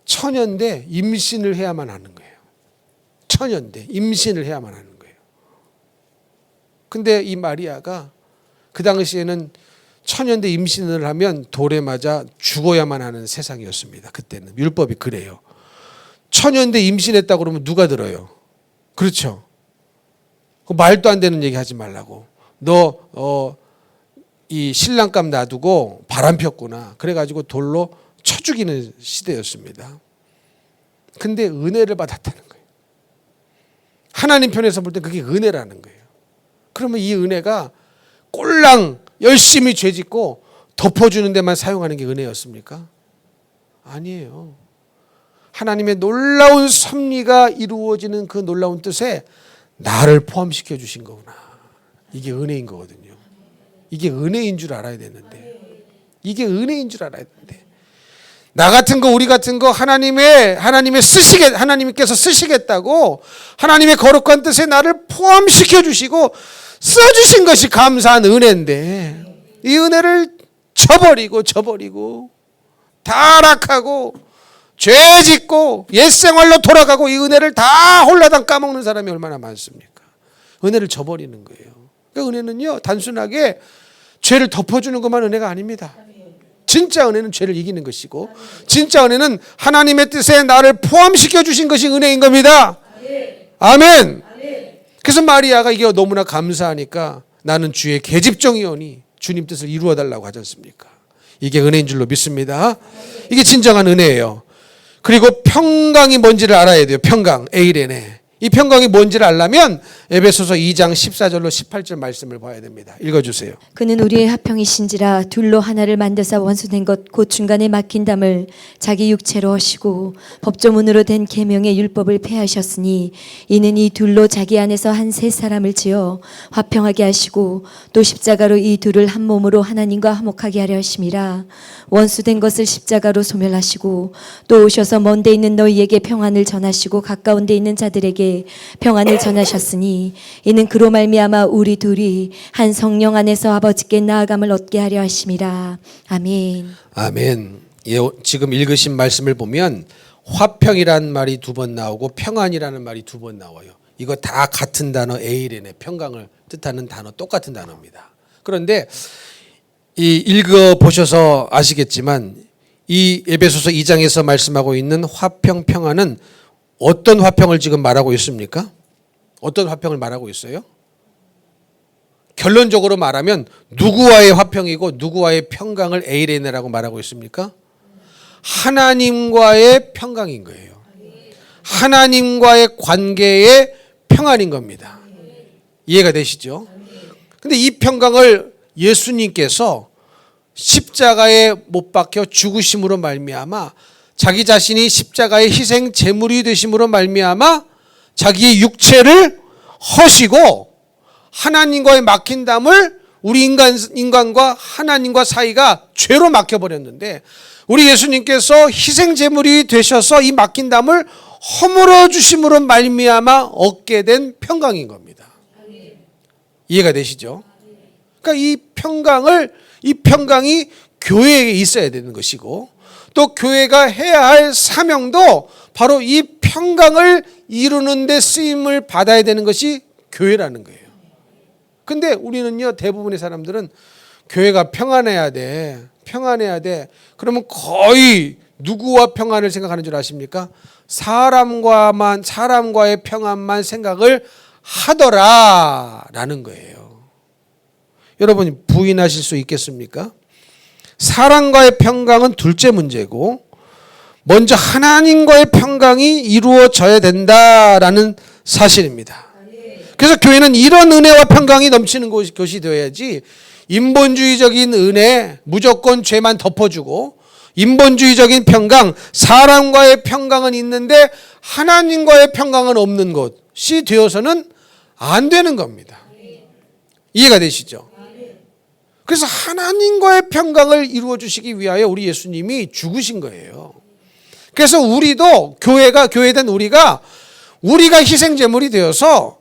처녀인데 임신을 해야만 하는 거예요. 처녀인데 임신을 해야만 하는 거예요. 근데 이 마리아가 그 당시에는 처녀인데 임신을 하면 돌에 맞아 죽어야만 하는 세상이었습니다. 그때는 율법이 그래요. 처녀인데 임신했다고 그러면 누가 들어요? 그렇죠. 말도 안 되는 얘기 하지 말라고. 너 이 신랑감 놔두고 바람 폈구나. 그래가지고 돌로 쳐 죽이는 시대였습니다. 근데 은혜를 받았다는 거예요. 하나님 편에서 볼 때 그게 은혜라는 거예요. 그러면 이 은혜가 꼴랑 열심히 죄짓고 덮어주는 데만 사용하는 게 은혜였습니까? 아니에요. 하나님의 놀라운 섭리가 이루어지는 그 놀라운 뜻에 나를 포함시켜 주신 거구나. 이게 은혜인 거거든요. 이게 은혜인 줄 알아야 되는데, 이게 은혜인 줄 알아야 되는데, 나 같은 거 우리 같은 거 하나님께서 쓰시겠다고 하나님의 거룩한 뜻에 나를 포함시켜 주시고 써주신 것이 감사한 은혜인데, 이 은혜를 저버리고 타락하고 죄짓고 옛생활로 돌아가고 이 은혜를 다 홀라당 까먹는 사람이 얼마나 많습니까? 은혜를 저버리는 거예요. 그러니까 은혜는요, 단순하게 죄를 덮어주는 것만 은혜가 아닙니다. 진짜 은혜는 죄를 이기는 것이고, 진짜 은혜는 하나님의 뜻에 나를 포함시켜 주신 것이 은혜인 겁니다. 아멘. 그래서 마리아가 이게 너무나 감사하니까 나는 주의 계집종이오니 주님 뜻을 이루어 달라고 하지 않습니까? 이게 은혜인 줄로 믿습니다. 이게 진정한 은혜예요. 그리고 평강이 뭔지를 알아야 돼요. 평강, 에이레네. 이 평강이 뭔지를 알려면 에베소서 2장 14절로 18절 말씀을 봐야 됩니다. 읽어주세요. 그는 우리의 화평이신지라 둘로 하나를 만드사 원수된 것 곧 중간에 막힌 담을 자기 육체로 하시고 법조문으로 된 계명의 율법을 폐하셨으니 이는 이 둘로 자기 안에서 한 세 사람을 지어 화평하게 하시고 또 십자가로 이 둘을 한 몸으로 하나님과 화목하게 하려 하심이라. 원수된 것을 십자가로 소멸하시고 또 오셔서 먼 데 있는 너희에게 평안을 전하시고 가까운 데 있는 자들에게 평안을 전하셨으니 이는 그로 말미암아 우리 둘이 한 성령 안에서 아버지께 나아감을 얻게 하려 하심이라. 아멘. 아멘. 예, 지금 읽으신 말씀을 보면 화평이라는 말이 두 번 나오고 평안이라는 말이 두 번 나와요. 이거 다 같은 단어 에이레네, 평강을 뜻하는 단어, 똑같은 단어입니다. 그런데 이 읽어보셔서 아시겠지만 이 에베소서 2장에서 말씀하고 있는 화평, 평안은 어떤 화평을 지금 말하고 있습니까? 어떤 화평을 말하고 있어요? 결론적으로 말하면 누구와의 화평이고 누구와의 평강을 에이레네라고 말하고 있습니까? 하나님과의 평강인 거예요. 하나님과의 관계의 평안인 겁니다. 이해가 되시죠? 근데 이 평강을 예수님께서 십자가에 못 박혀 죽으심으로 말미암아 자기 자신이 십자가의 희생 제물이 되심으로 말미암아 자기의 육체를 허시고 하나님과의 막힌 담을 우리 인간과 하나님과 사이가 죄로 막혀버렸는데 우리 예수님께서 희생 제물이 되셔서 이 막힌 담을 허물어 주심으로 말미암아 얻게 된 평강인 겁니다. 이해가 되시죠? 그러니까 이 평강이 교회에 있어야 되는 것이고 또 교회가 해야 할 사명도 바로 이 평강을 이루는 데 쓰임을 받아야 되는 것이 교회라는 거예요. 근데 우리는요, 대부분의 사람들은 교회가 평안해야 돼. 그러면 거의 누구와 평안을 생각하는 줄 아십니까? 사람과의 평안만 생각을 하더라라는 거예요. 여러분 부인하실 수 있겠습니까? 사람과의 평강은 둘째 문제고 먼저 하나님과의 평강이 이루어져야 된다라는 사실입니다. 그래서 교회는 이런 은혜와 평강이 넘치는 곳이 되어야지 인본주의적인 은혜, 무조건 죄만 덮어주고 인본주의적인 평강, 사람과의 평강은 있는데 하나님과의 평강은 없는 것이 되어서는 안 되는 겁니다. 이해가 되시죠? 그래서 하나님과의 평강을 이루어 주시기 위하여 우리 예수님이 죽으신 거예요. 그래서 우리도 교회된 우리가 희생제물이 되어서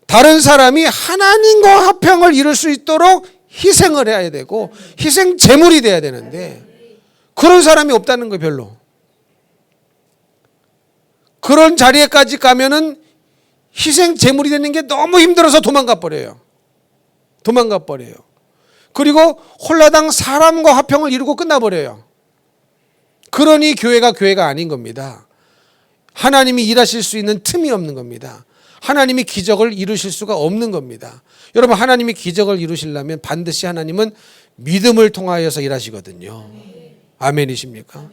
다른 사람이 하나님과 화평을 이룰 수 있도록 희생을 해야 되고 희생제물이 돼야 되는데 그런 사람이 없다는 거예요. 별로. 그런 자리에까지 가면은 희생제물이 되는 게 너무 힘들어서 도망가 버려요. 그리고 홀라당 사람과 화평을 이루고 끝나버려요. 그러니 교회가 아닌 겁니다. 하나님이 일하실 수 있는 틈이 없는 겁니다. 하나님이 기적을 이루실 수가 없는 겁니다. 여러분, 하나님이 기적을 이루시려면 반드시 하나님은 믿음을 통하여서 일하시거든요. 아멘이십니까?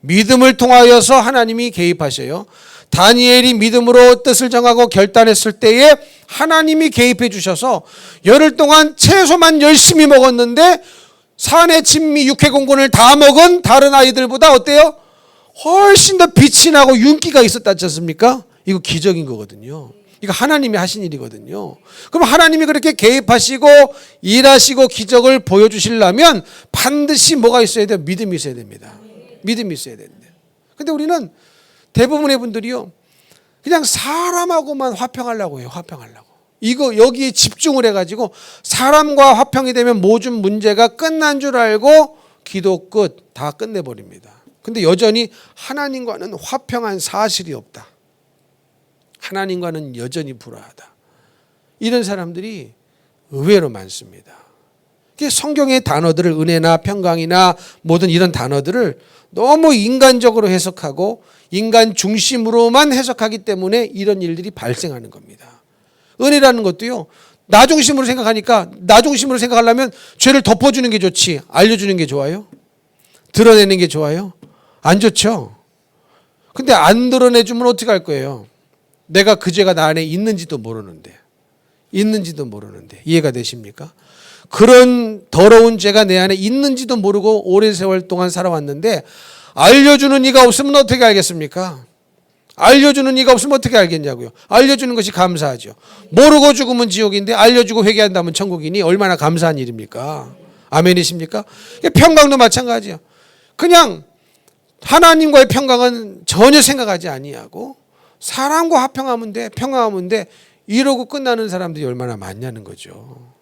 믿음을 통하여서 하나님이 개입하셔요. 다니엘이 믿음으로 뜻을 정하고 결단했을 때에 하나님이 개입해 주셔서 열흘 동안 채소만 열심히 먹었는데 산의 진미 육해공군을 다 먹은 다른 아이들보다 어때요? 훨씬 더 빛이 나고 윤기가 있었다지 않습니까? 이거 기적인 거거든요. 이거 하나님이 하신 일이거든요. 그럼 하나님이 그렇게 개입하시고 일하시고 기적을 보여주시려면 반드시 뭐가 있어야 돼요? 믿음이 있어야 됩니다. 믿음이 있어야 되는데. 근데 우리는 대부분의 분들이요, 그냥 사람하고만 화평하려고 해요. 이거 여기에 집중을 해가지고 사람과 화평이 되면 모든 문제가 끝난 줄 알고 기도 끝 다 끝내버립니다. 근데 여전히 하나님과는 화평한 사실이 없다. 하나님과는 여전히 불화하다. 이런 사람들이 의외로 많습니다. 성경의 단어들을 은혜나 평강이나 모든 이런 단어들을 너무 인간적으로 해석하고 인간 중심으로만 해석하기 때문에 이런 일들이 발생하는 겁니다. 은혜라는 것도요, 나 중심으로 생각하니까 나 중심으로 생각하려면 죄를 덮어주는 게 좋지 알려주는 게 좋아요? 드러내는 게 좋아요? 안 좋죠. 근데 안 드러내주면 어떻게 할 거예요? 내가 그 죄가 나 안에 있는지도 모르는데 이해가 되십니까? 그런 더러운 죄가 내 안에 있는지도 모르고 오랜 세월 동안 살아왔는데 알려주는 이가 없으면 어떻게 알겠습니까? 알려주는 이가 없으면 어떻게 알겠냐고요. 알려주는 것이 감사하죠. 모르고 죽으면 지옥인데 알려주고 회개한다면 천국이니 얼마나 감사한 일입니까? 아멘이십니까? 평강도 마찬가지예요. 그냥 하나님과의 평강은 전혀 생각하지 아니하고 사람과 화평하면 돼, 평화하면 돼 이러고 끝나는 사람들이 얼마나 많냐는 거죠.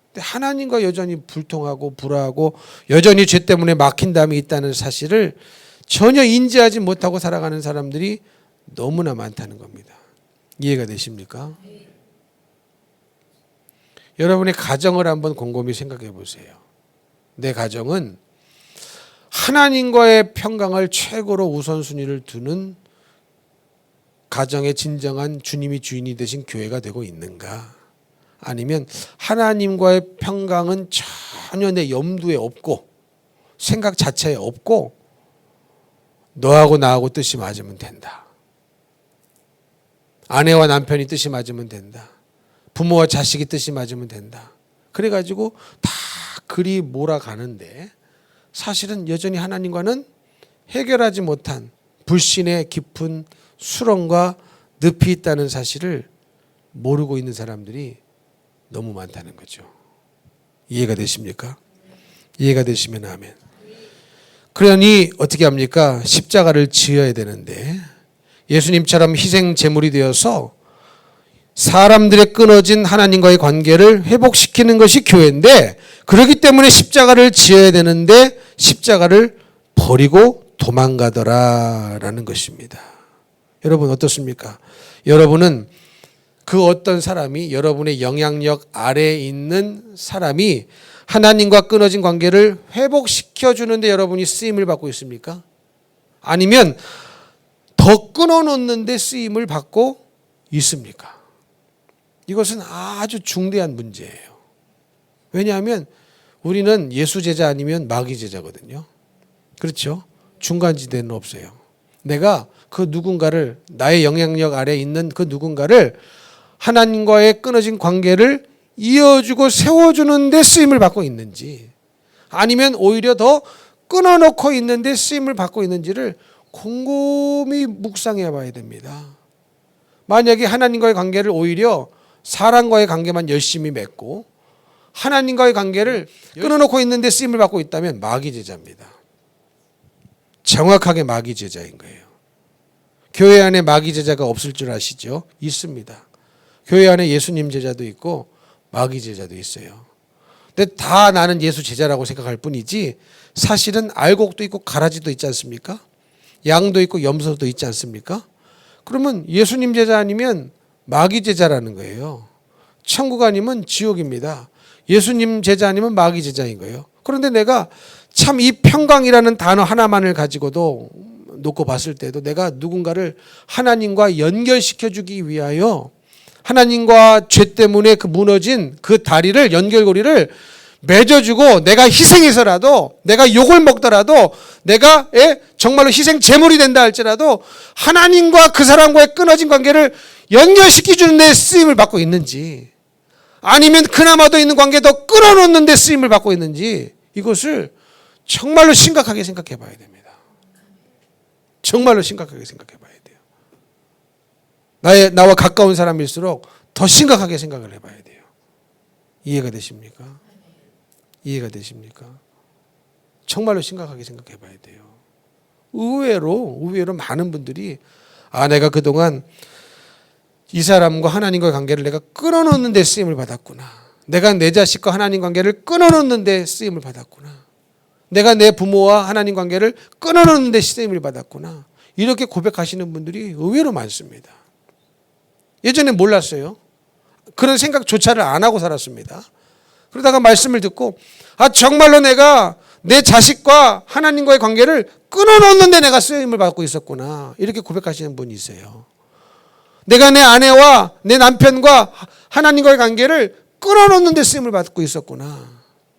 근데 하나님과 여전히 불통하고 불화하고 여전히 죄 때문에 막힌 담이 있다는 사실을 전혀 인지하지 못하고 살아가는 사람들이 너무나 많다는 겁니다. 이해가 되십니까? 여러분의 가정을 한번 곰곰이 생각해 보세요. 내 가정은 하나님과의 평강을 최고로 우선순위를 두는 가정의 진정한 주님이 주인이 되신 교회가 되고 있는가? 아니면 하나님과의 평강은 전혀 내 염두에 없고 생각 자체에 없고 너하고 나하고 뜻이 맞으면 된다. 아내와 남편이 뜻이 맞으면 된다. 부모와 자식이 뜻이 맞으면 된다. 그래가지고 다 그리 몰아가는데 사실은 여전히 하나님과는 해결하지 못한 불신의 깊은 수렁과 늪이 있다는 사실을 모르고 있는 사람들이 너무 많다는 거죠. 이해가 되십니까? 이해가 되시면 아멘. 그러니 어떻게 합니까? 십자가를 지어야 되는데 예수님처럼 희생 제물이 되어서 사람들의 끊어진 하나님과의 관계를 회복시키는 것이 교회인데 그렇기 때문에 십자가를 지어야 되는데 십자가를 버리고 도망가더라라는 것입니다. 여러분 어떻습니까? 여러분은 그 어떤 사람이 여러분의 영향력 아래에 있는 사람이 하나님과 끊어진 관계를 회복시켜 주는데 여러분이 쓰임을 받고 있습니까? 아니면 더 끊어놓는데 쓰임을 받고 있습니까? 이것은 아주 중대한 문제예요. 왜냐하면 우리는 예수 제자 아니면 마귀 제자거든요. 그렇죠? 중간지대는 없어요. 내가 그 누군가를 나의 영향력 아래에 있는 그 누군가를 하나님과의 끊어진 관계를 이어주고 세워주는 데 쓰임을 받고 있는지, 아니면 오히려 더 끊어놓고 있는데 쓰임을 받고 있는지를 곰곰이 묵상해 봐야 됩니다. 만약에 하나님과의 관계를 오히려 사람과의 관계만 열심히 맺고 하나님과의 관계를 끊어놓고 있는데 쓰임을 받고 있다면 마귀 제자입니다. 정확하게 마귀 제자인 거예요. 교회 안에 마귀 제자가 없을 줄 아시죠? 있습니다. 교회 안에 예수님 제자도 있고 마귀 제자도 있어요. 근데 다 나는 예수 제자라고 생각할 뿐이지 사실은 알곡도 있고 가라지도 있지 않습니까? 양도 있고 염소도 있지 않습니까? 그러면 예수님 제자 아니면 마귀 제자라는 거예요. 천국 아니면 지옥입니다. 예수님 제자 아니면 마귀 제자인 거예요. 그런데 내가 참 이 평강이라는 단어 하나만을 가지고도 놓고 봤을 때도 내가 누군가를 하나님과 연결시켜주기 위하여 하나님과 죄 때문에 그 무너진 그 다리를, 연결고리를 맺어주고 내가 희생해서라도, 내가 욕을 먹더라도, 내가 정말로 희생 제물이 된다 할지라도 하나님과 그 사람과의 끊어진 관계를 연결시켜주는 데 쓰임을 받고 있는지, 아니면 그나마도 있는 관계도 끊어놓는 데 쓰임을 받고 있는지, 이것을 정말로 심각하게 생각해 봐야 됩니다. 정말로 심각하게 생각해 봐야 돼요. 나와 가까운 사람일수록 더 심각하게 생각을 해봐야 돼요. 이해가 되십니까? 이해가 되십니까? 정말로 심각하게 생각해 봐야 돼요. 의외로 많은 분들이 내가 그동안 이 사람과 하나님과의 관계를 내가 끊어놓는 데 쓰임을 받았구나. 내가 내 자식과 하나님 관계를 끊어놓는 데 쓰임을 받았구나. 내가 내 부모와 하나님 관계를 끊어놓는 데 쓰임을 받았구나. 이렇게 고백하시는 분들이 의외로 많습니다. 예전에 몰랐어요. 그런 생각조차를 안 하고 살았습니다. 그러다가 말씀을 듣고 정말로 내가 내 자식과 하나님과의 관계를 끊어놓는데 내가 쓰임을 받고 있었구나. 이렇게 고백하시는 분이 있어요. 내가 내 아내와 내 남편과 하나님과의 관계를 끊어놓는데 쓰임을 받고 있었구나.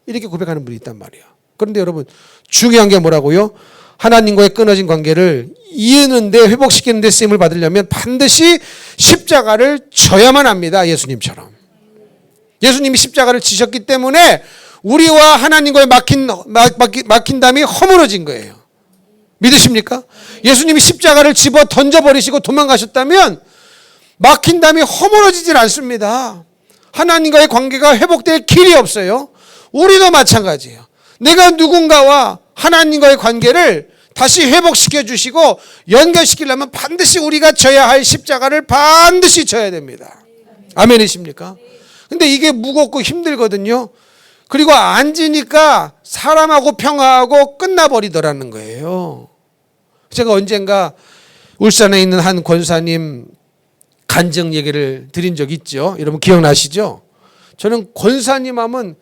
이렇게 고백하는 분이 있단 말이에요. 그런데 여러분, 중요한 게 뭐라고요? 하나님과의 끊어진 관계를 이으는데, 회복시키는데 쓰임을 받으려면 반드시 십자가를 져야만 합니다. 예수님처럼. 예수님이 십자가를 지셨기 때문에 우리와 하나님과의 막힌 담이 허물어진 거예요. 믿으십니까? 예수님이 십자가를 집어 던져버리시고 도망가셨다면 막힌 담이 허물어지질 않습니다. 하나님과의 관계가 회복될 길이 없어요. 우리도 마찬가지예요. 내가 누군가와 하나님과의 관계를 다시 회복시켜 주시고 연결시키려면 반드시 우리가 져야 할 십자가를 반드시 져야 됩니다. 아멘이십니까? 근데 이게 무겁고 힘들거든요. 그리고 안 지니까 사람하고 평화하고 끝나버리더라는 거예요. 제가 언젠가 울산에 있는 한 권사님 간증 얘기를 드린 적 있죠. 여러분 기억나시죠? 저는 권사님 하면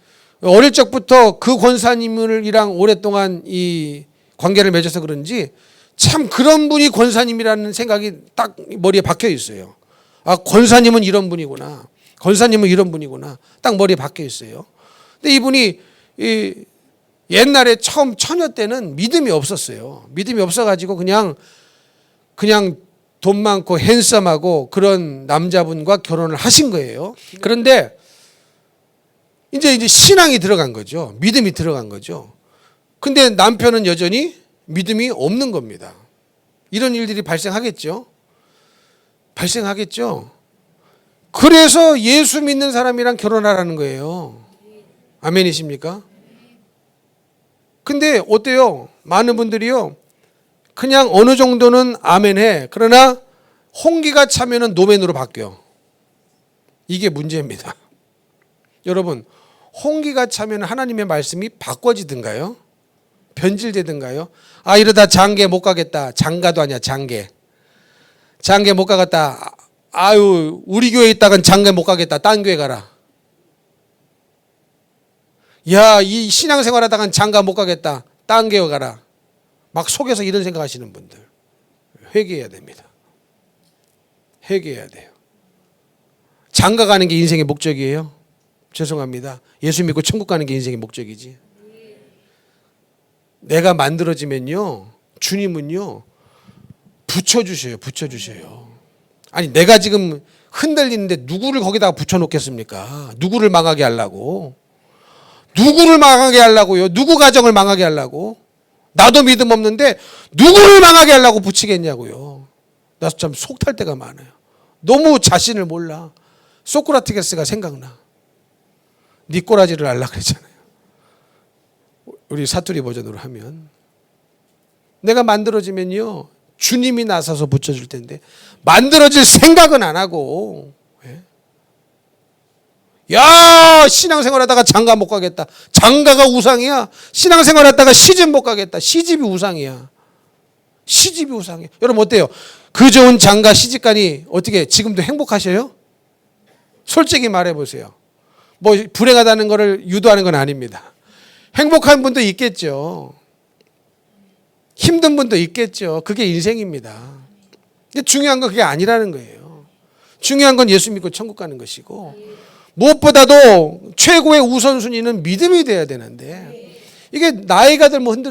어릴 적부터 그 권사님이랑 오랫동안 이 관계를 맺어서 그런지 참 그런 분이 권사님이라는 생각이 딱 머리에 박혀 있어요. 권사님은 이런 분이구나. 권사님은 이런 분이구나. 딱 머리에 박혀 있어요. 근데 이분이 옛날에 처음 처녀 때는 믿음이 없었어요. 믿음이 없어가지고 그냥 돈 많고 핸섬하고 그런 남자분과 결혼을 하신 거예요. 그런데 이제 신앙이 들어간 거죠. 믿음이 들어간 거죠. 근데 남편은 여전히 믿음이 없는 겁니다. 이런 일들이 발생하겠죠. 그래서 예수 믿는 사람이랑 결혼하라는 거예요. 아멘이십니까? 근데 어때요? 많은 분들이요, 그냥 어느 정도는 아멘해. 그러나 홍기가 차면은 노멘으로 바뀌어. 이게 문제입니다. 여러분, 홍기가 차면 하나님의 말씀이 바꿔지든가요? 변질되든가요? 이러다 장계 못 가겠다. 장가도 아니야, 장계. 장계 못 가겠다. 우리 교회에 있다간 장계 못 가겠다. 딴 교회 가라. 이 신앙생활 하다간 장가 못 가겠다. 딴 교회 가라. 막 속에서 이런 생각하시는 분들 회개해야 됩니다. 회개해야 돼요. 장가 가는 게 인생의 목적이에요? 죄송합니다. 예수 믿고 천국 가는 게 인생의 목적이지. 내가 만들어지면요, 주님은요 붙여주셔요. 아니 내가 지금 흔들리는데 누구를 거기다가 붙여놓겠습니까? 누구를 망하게 하려고? 누구를 망하게 하려고요? 누구 가정을 망하게 하려고? 나도 믿음 없는데 누구를 망하게 하려고 붙이겠냐고요. 나 참 속탈 때가 많아요. 너무 자신을 몰라. 소크라테스가 생각나. 네 꼬라지를 알라 그랬잖아요. 우리 사투리 버전으로 하면 내가 만들어지면요 주님이 나서서 붙여줄 텐데 만들어질 생각은 안 하고, 야 신앙생활하다가 장가 못 가겠다. 장가가 우상이야. 신앙생활하다가 시집 못 가겠다. 시집이 우상이야. 시집이 우상이야. 여러분 어때요? 그 좋은 장가 시집가니 어떻게 지금도 행복하셔요? 솔직히 말해보세요. 뭐 불행하다는 것을 유도하는 건 아닙니다. 행복한 분도 있겠죠. 힘든 분도 있겠죠. 그게 인생입니다. 근데 중요한 건 그게 아니라는 거예요. 중요한 건 예수 믿고 천국 가는 것이고, 무엇보다도 최고의 우선순위는 믿음이 돼야 되는데 이게 나이가 들면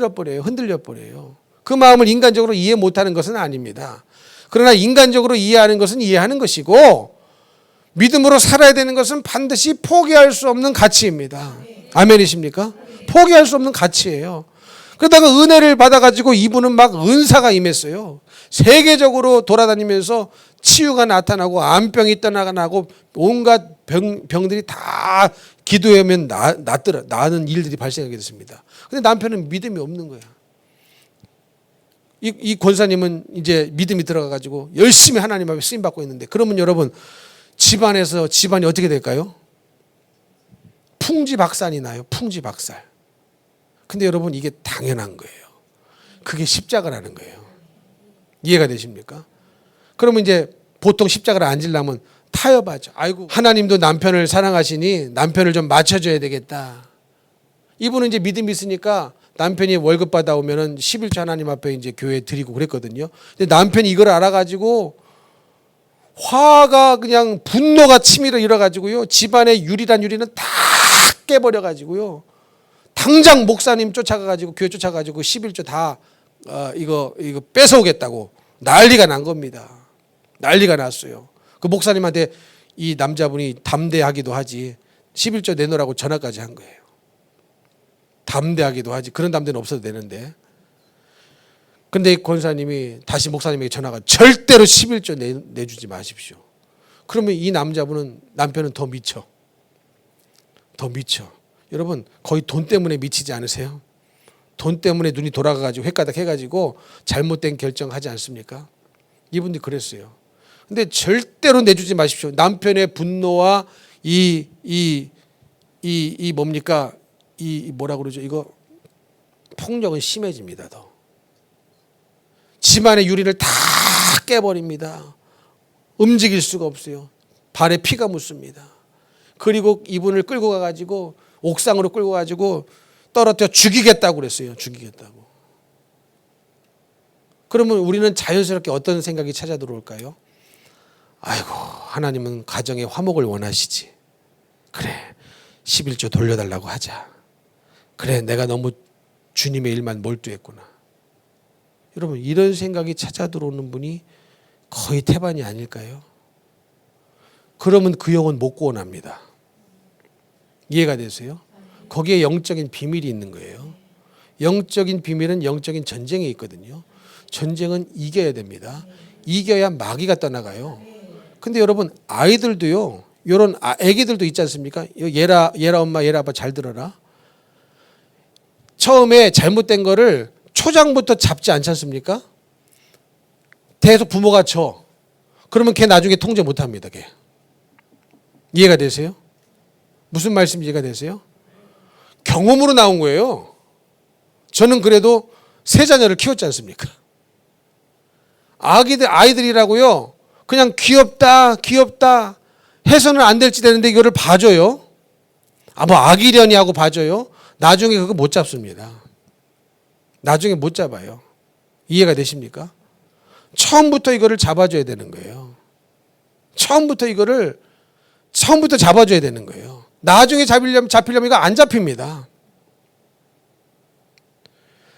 흔들려 버려요. 그 마음을 인간적으로 이해 못하는 것은 아닙니다. 그러나 인간적으로 이해하는 것은 이해하는 것이고, 믿음으로 살아야 되는 것은 반드시 포기할 수 없는 가치입니다. 아멘이십니까? 포기할 수 없는 가치예요. 그러다가 은혜를 받아가지고 이분은 막 은사가 임했어요. 세계적으로 돌아다니면서 치유가 나타나고 암병이 떠나가고 온갖 병들이 다 기도하면 나는 일들이 발생하게 됐습니다. 근데 남편은 믿음이 없는 거야. 이 권사님은 이제 믿음이 들어가가지고 열심히 하나님 앞에 쓰임받고 있는데, 그러면 여러분 집안이 어떻게 될까요? 풍지박산이 나요. 풍지박살. 근데 여러분 이게 당연한 거예요. 그게 십자가라는 거예요. 이해가 되십니까? 그러면 이제 보통 십자가를 안 지려면 타협하죠. 아이고 하나님도 남편을 사랑하시니 남편을 좀 맞춰줘야 되겠다. 이분은 이제 믿음이 있으니까 남편이 월급 받아오면은 11조 하나님 앞에 이제 교회에 드리고 그랬거든요. 근데 남편이 이걸 알아가지고 화가 그냥 분노가 치밀어 일어가지고요. 집안의 유리란 유리는 다 깨버려가지고요. 당장 목사님 쫓아가가지고 교회 쫓아가지고 11조 다 이거 뺏어오겠다고 난리가 난 겁니다. 난리가 났어요. 그 목사님한테 이 남자분이 담대하기도 하지 11조 내놓으라고 전화까지 한 거예요. 담대하기도 하지. 그런 담대는 없어도 되는데. 근데 권사님이 다시 목사님에게 전화가 절대로 11조 내주지 마십시오. 그러면 이 남편은 더 미쳐. 더 미쳐. 여러분 거의 돈 때문에 미치지 않으세요? 돈 때문에 눈이 돌아가가지고 헷가닥 해가지고 잘못된 결정하지 않습니까? 이분들이 그랬어요. 근데 절대로 내주지 마십시오. 남편의 분노와 뭡니까? 뭐라 그러죠? 이거 폭력은 심해집니다. 더. 집안의 유리를 다 깨버립니다. 움직일 수가 없어요. 발에 피가 묻습니다. 그리고 이분을 끌고 가가지고 옥상으로 끌고 가지고 떨어뜨려 죽이겠다고 그랬어요. 죽이겠다고. 그러면 우리는 자연스럽게 어떤 생각이 찾아 들어올까요? 아이고 하나님은 가정의 화목을 원하시지. 그래 11조 돌려달라고 하자. 그래 내가 너무 주님의 일만 몰두했구나. 여러분 이런 생각이 찾아 들어오는 분이 거의 태반이 아닐까요? 그러면 그 영혼 못 구원합니다. 이해가 되세요? 거기에 영적인 비밀이 있는 거예요. 영적인 비밀은 영적인 전쟁에 있거든요. 전쟁은 이겨야 됩니다. 이겨야 마귀가 떠나가요. 근데 여러분 아이들도요. 이런 애기들도 있지 않습니까? 얘라 엄마 얘라 아빠 잘 들어라. 처음에 잘못된 거를 초장부터 잡지 않지 않습니까? 계속 부모가 쳐. 그러면 걔 나중에 통제 못합니다. 걔. 이해가 되세요? 무슨 말씀 이해가 되세요? 경험으로 나온 거예요. 저는 그래도 세 자녀를 키웠지 않습니까? 아이들이라고요. 그냥 귀엽다 해서는 안 될지 되는데 이거를 봐줘요. 뭐 아기려니 하고 봐줘요. 나중에 그거 못 잡습니다. 나중에 못 잡아요. 이해가 되십니까? 처음부터 이거를 잡아줘야 되는 거예요. 처음부터 잡아줘야 되는 거예요. 나중에 잡히려면 이거 안 잡힙니다.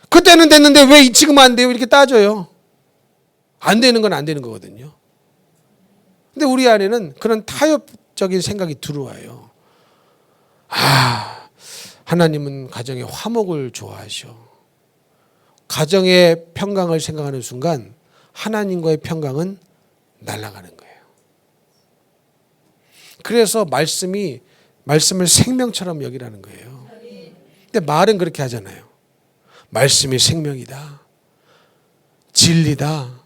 그때는 됐는데 왜 지금 안 돼요? 이렇게 따져요. 안 되는 건 안 되는 거거든요. 근데 우리 안에는 그런 타협적인 생각이 들어와요. 하나님은 가정의 화목을 좋아하셔. 가정의 평강을 생각하는 순간 하나님과의 평강은 날아가는 거예요. 그래서 말씀을 생명처럼 여기라는 거예요. 근데 말은 그렇게 하잖아요. 말씀이 생명이다. 진리다.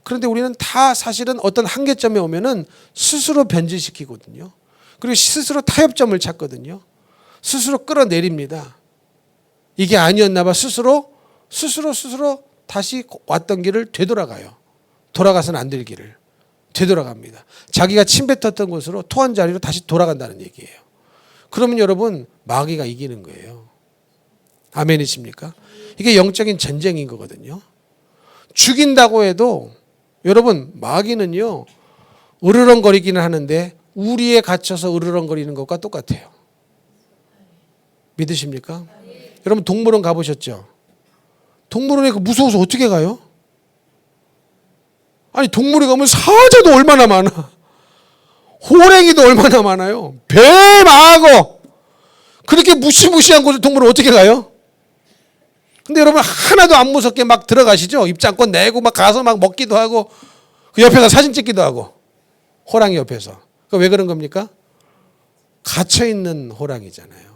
그런데 우리는 다 사실은 어떤 한계점에 오면은 스스로 변질시키거든요. 그리고 스스로 타협점을 찾거든요. 스스로 끌어내립니다. 이게 아니었나 봐. 스스로 다시 왔던 길을 되돌아가요. 돌아가서는 안 될 길을 되돌아갑니다. 자기가 침 뱉었던 곳으로 토한 자리로 다시 돌아간다는 얘기예요. 그러면 여러분 마귀가 이기는 거예요. 아멘이십니까? 이게 영적인 전쟁인 거거든요. 죽인다고 해도 여러분 마귀는요 으르렁거리기는 하는데 우리에 갇혀서 으르렁거리는 것과 똑같아요. 믿으십니까? 여러분 동물원 가보셨죠? 동물원에 무서워서 어떻게 가요? 아니 동물에 가면 사자도 얼마나 많아. 호랭이도 얼마나 많아요. 뱀하고 그렇게 무시무시한 곳을 동물원 어떻게 가요? 근데 여러분 하나도 안 무섭게 막 들어가시죠? 입장권 내고 막 가서 막 먹기도 하고 그 옆에서 사진 찍기도 하고 호랑이 옆에서. 왜 그런 겁니까? 갇혀있는 호랑이잖아요.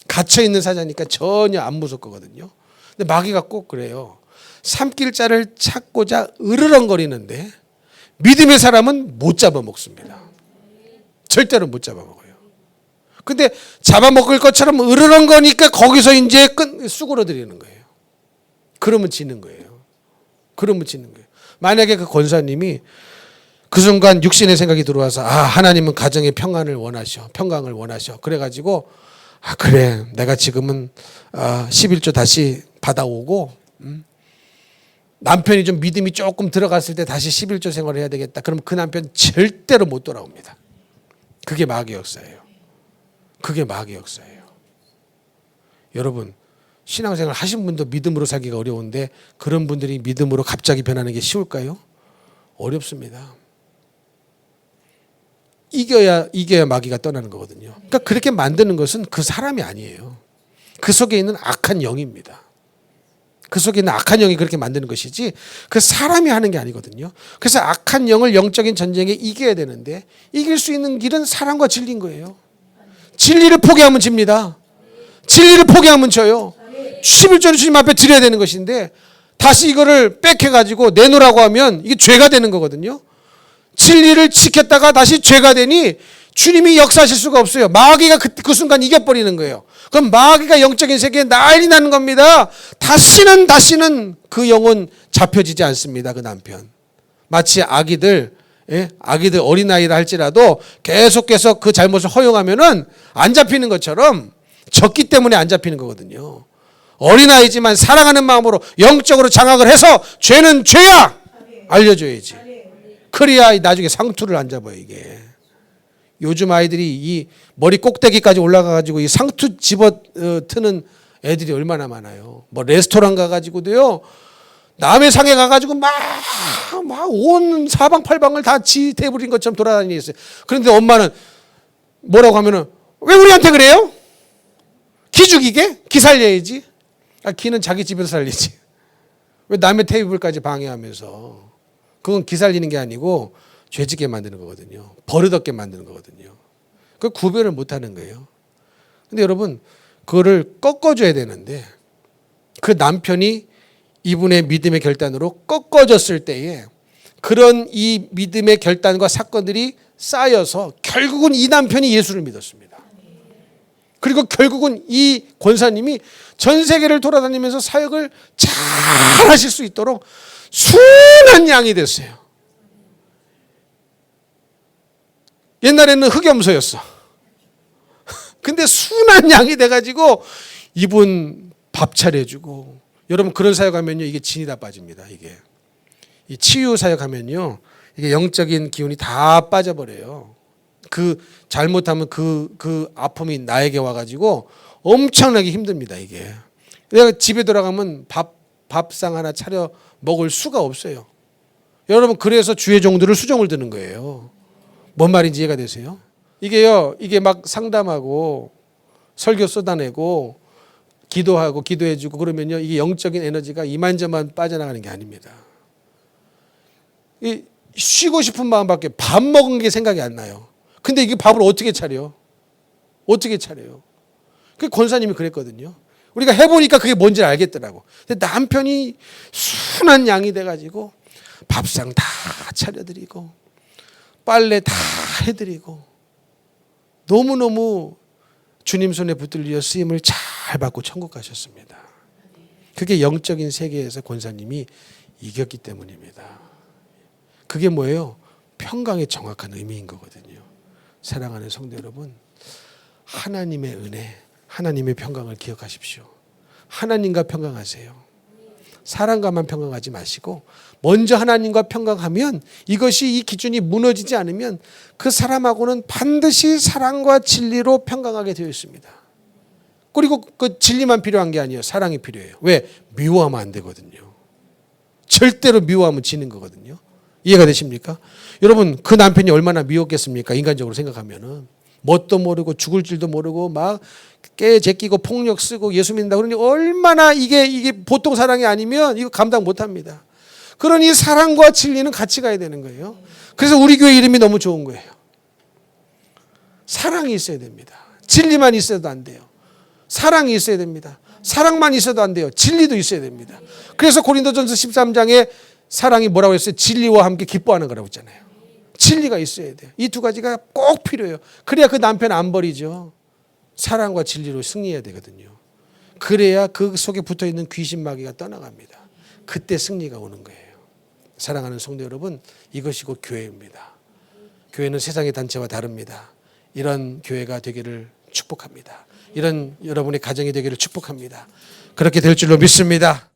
갇혀있는 사자니까 전혀 안 무섭거든요. 근데 마귀가 꼭 그래요. 삼킬 자를 찾고자 으르렁거리는데 믿음의 사람은 못 잡아먹습니다. 절대로 못 잡아먹어요. 근데 잡아먹을 것처럼 으르렁거니까 거기서 이제 수그러들이는 거예요. 그러면 지는 거예요. 만약에 그 권사님이 그 순간 육신의 생각이 들어와서 하나님은 가정의 평강을 원하셔. 그래가지고 그래 내가 지금은 11조 다시 받아오고 남편이 좀 믿음이 조금 들어갔을 때 다시 11조 생활을 해야 되겠다. 그럼 그 남편 절대로 못 돌아옵니다. 그게 마귀 역사예요. 여러분 신앙생활 하신 분도 믿음으로 살기가 어려운데 그런 분들이 믿음으로 갑자기 변하는 게 쉬울까요? 어렵습니다. 이겨야 마귀가 떠나는 거거든요. 그러니까 그렇게 만드는 것은 그 사람이 아니에요. 그 속에 있는 악한 영입니다. 그 속에 있는 악한 영이 그렇게 만드는 것이지 그 사람이 하는 게 아니거든요. 그래서 악한 영을 영적인 전쟁에 이겨야 되는데 이길 수 있는 길은 사랑과 진리인 거예요. 진리를 포기하면 집니다. 진리를 포기하면 져요. 11조를 주님 앞에 드려야 되는 것인데 다시 이거를 뺏겨가지고 내놓으라고 하면 이게 죄가 되는 거거든요. 진리를 지켰다가 다시 죄가 되니 주님이 역사하실 수가 없어요. 마귀가 그 순간 이겨버리는 거예요. 그럼 마귀가 영적인 세계에 난리 나는 겁니다. 다시는 그 영혼 잡혀지지 않습니다. 그 남편. 마치 아기들 어린아이라 할지라도 계속해서 그 잘못을 허용하면은 안 잡히는 것처럼 졌기 때문에 안 잡히는 거거든요. 어린아이지만 사랑하는 마음으로 영적으로 장악을 해서 죄는 죄야! 알려줘야지. 그래야 나중에 상투를 안 잡아요, 이게. 요즘 아이들이 이 머리 꼭대기까지 올라가가지고 이 상투 집어 트는 애들이 얼마나 많아요. 뭐 레스토랑 가가지고도요, 남의 상에 가가지고 막 온 사방팔방을 다 지 테이블인 것처럼 돌아다니고 있어요. 그런데 엄마는 뭐라고 하면은 왜 우리한테 그래요? 기 죽이게? 기 살려야지. 기는 자기 집에서 살리지. 왜 남의 테이블까지 방해하면서. 그건 기 살리는 게 아니고 죄짓게 만드는 거거든요. 버릇없게 만드는 거거든요. 그 구별을 못하는 거예요. 근데 여러분 그거를 꺾어줘야 되는데 그 남편이 이분의 믿음의 결단으로 꺾어졌을 때에 그런 이 믿음의 결단과 사건들이 쌓여서 결국은 이 남편이 예수를 믿었습니다. 그리고 결국은 이 권사님이 전 세계를 돌아다니면서 사역을 잘 하실 수 있도록 순한 양이 됐어요. 옛날에는 흑염소였어. 근데 순한 양이 돼가지고 이분 밥 차려주고. 여러분 그런 사역하면요 이게 진이 다 빠집니다. 이게 이 치유 사역하면요 이게 영적인 기운이 다 빠져버려요. 그 잘못하면 그 아픔이 나에게 와가지고 엄청나게 힘듭니다. 이게 내가 집에 들어가면 밥상 하나 차려 먹을 수가 없어요. 여러분 그래서 주의 종들을 수종을 드는 거예요. 뭔 말인지 이해가 되세요? 이게요, 이게 막 상담하고 설교 쏟아내고 기도하고 기도해주고 그러면요, 이게 영적인 에너지가 이만저만 빠져나가는 게 아닙니다. 이 쉬고 싶은 마음밖에 밥 먹은 게 생각이 안 나요. 근데 이게 밥을 어떻게 차려? 어떻게 차려요? 그 권사님이 그랬거든요. 우리가 해보니까 그게 뭔지 알겠더라고. 근데 남편이 순한 양이 돼가지고 밥상 다 차려드리고 빨래 다 해드리고 너무너무 주님 손에 붙들려 쓰임을 잘 받고 천국 가셨습니다. 그게 영적인 세계에서 권사님이 이겼기 때문입니다. 그게 뭐예요? 평강의 정확한 의미인 거거든요. 사랑하는 성도 여러분, 하나님의 은혜, 하나님의 평강을 기억하십시오. 하나님과 평강하세요. 사람과만 평강하지 마시고 먼저 하나님과 평강하면 이것이 이 기준이 무너지지 않으면 그 사람하고는 반드시 사랑과 진리로 평강하게 되어 있습니다. 그리고 그 진리만 필요한 게 아니에요. 사랑이 필요해요. 왜? 미워하면 안 되거든요. 절대로 미워하면 지는 거거든요. 이해가 되십니까? 여러분, 그 남편이 얼마나 미웠겠습니까? 인간적으로 생각하면은. 뭣도 모르고 죽을 줄도 모르고 막 깨 제끼고 폭력 쓰고 예수 믿는다 그러니 얼마나 이게 보통 사랑이 아니면 이거 감당 못 합니다. 그러니 사랑과 진리는 같이 가야 되는 거예요. 그래서 우리 교회 이름이 너무 좋은 거예요. 사랑이 있어야 됩니다. 진리만 있어도 안 돼요. 사랑이 있어야 됩니다. 사랑만 있어도 안 돼요. 진리도 있어야 됩니다. 그래서 고린도전서 13장에 사랑이 뭐라고 했어요? 진리와 함께 기뻐하는 거라고 했잖아요. 진리가 있어야 돼요. 이 두 가지가 꼭 필요해요. 그래야 그 남편 안 버리죠. 사랑과 진리로 승리해야 되거든요. 그래야 그 속에 붙어있는 귀신 마귀가 떠나갑니다. 그때 승리가 오는 거예요. 사랑하는 성도 여러분, 이것이 곧 교회입니다. 교회는 세상의 단체와 다릅니다. 이런 교회가 되기를 축복합니다. 이런 여러분의 가정이 되기를 축복합니다. 그렇게 될 줄로 믿습니다.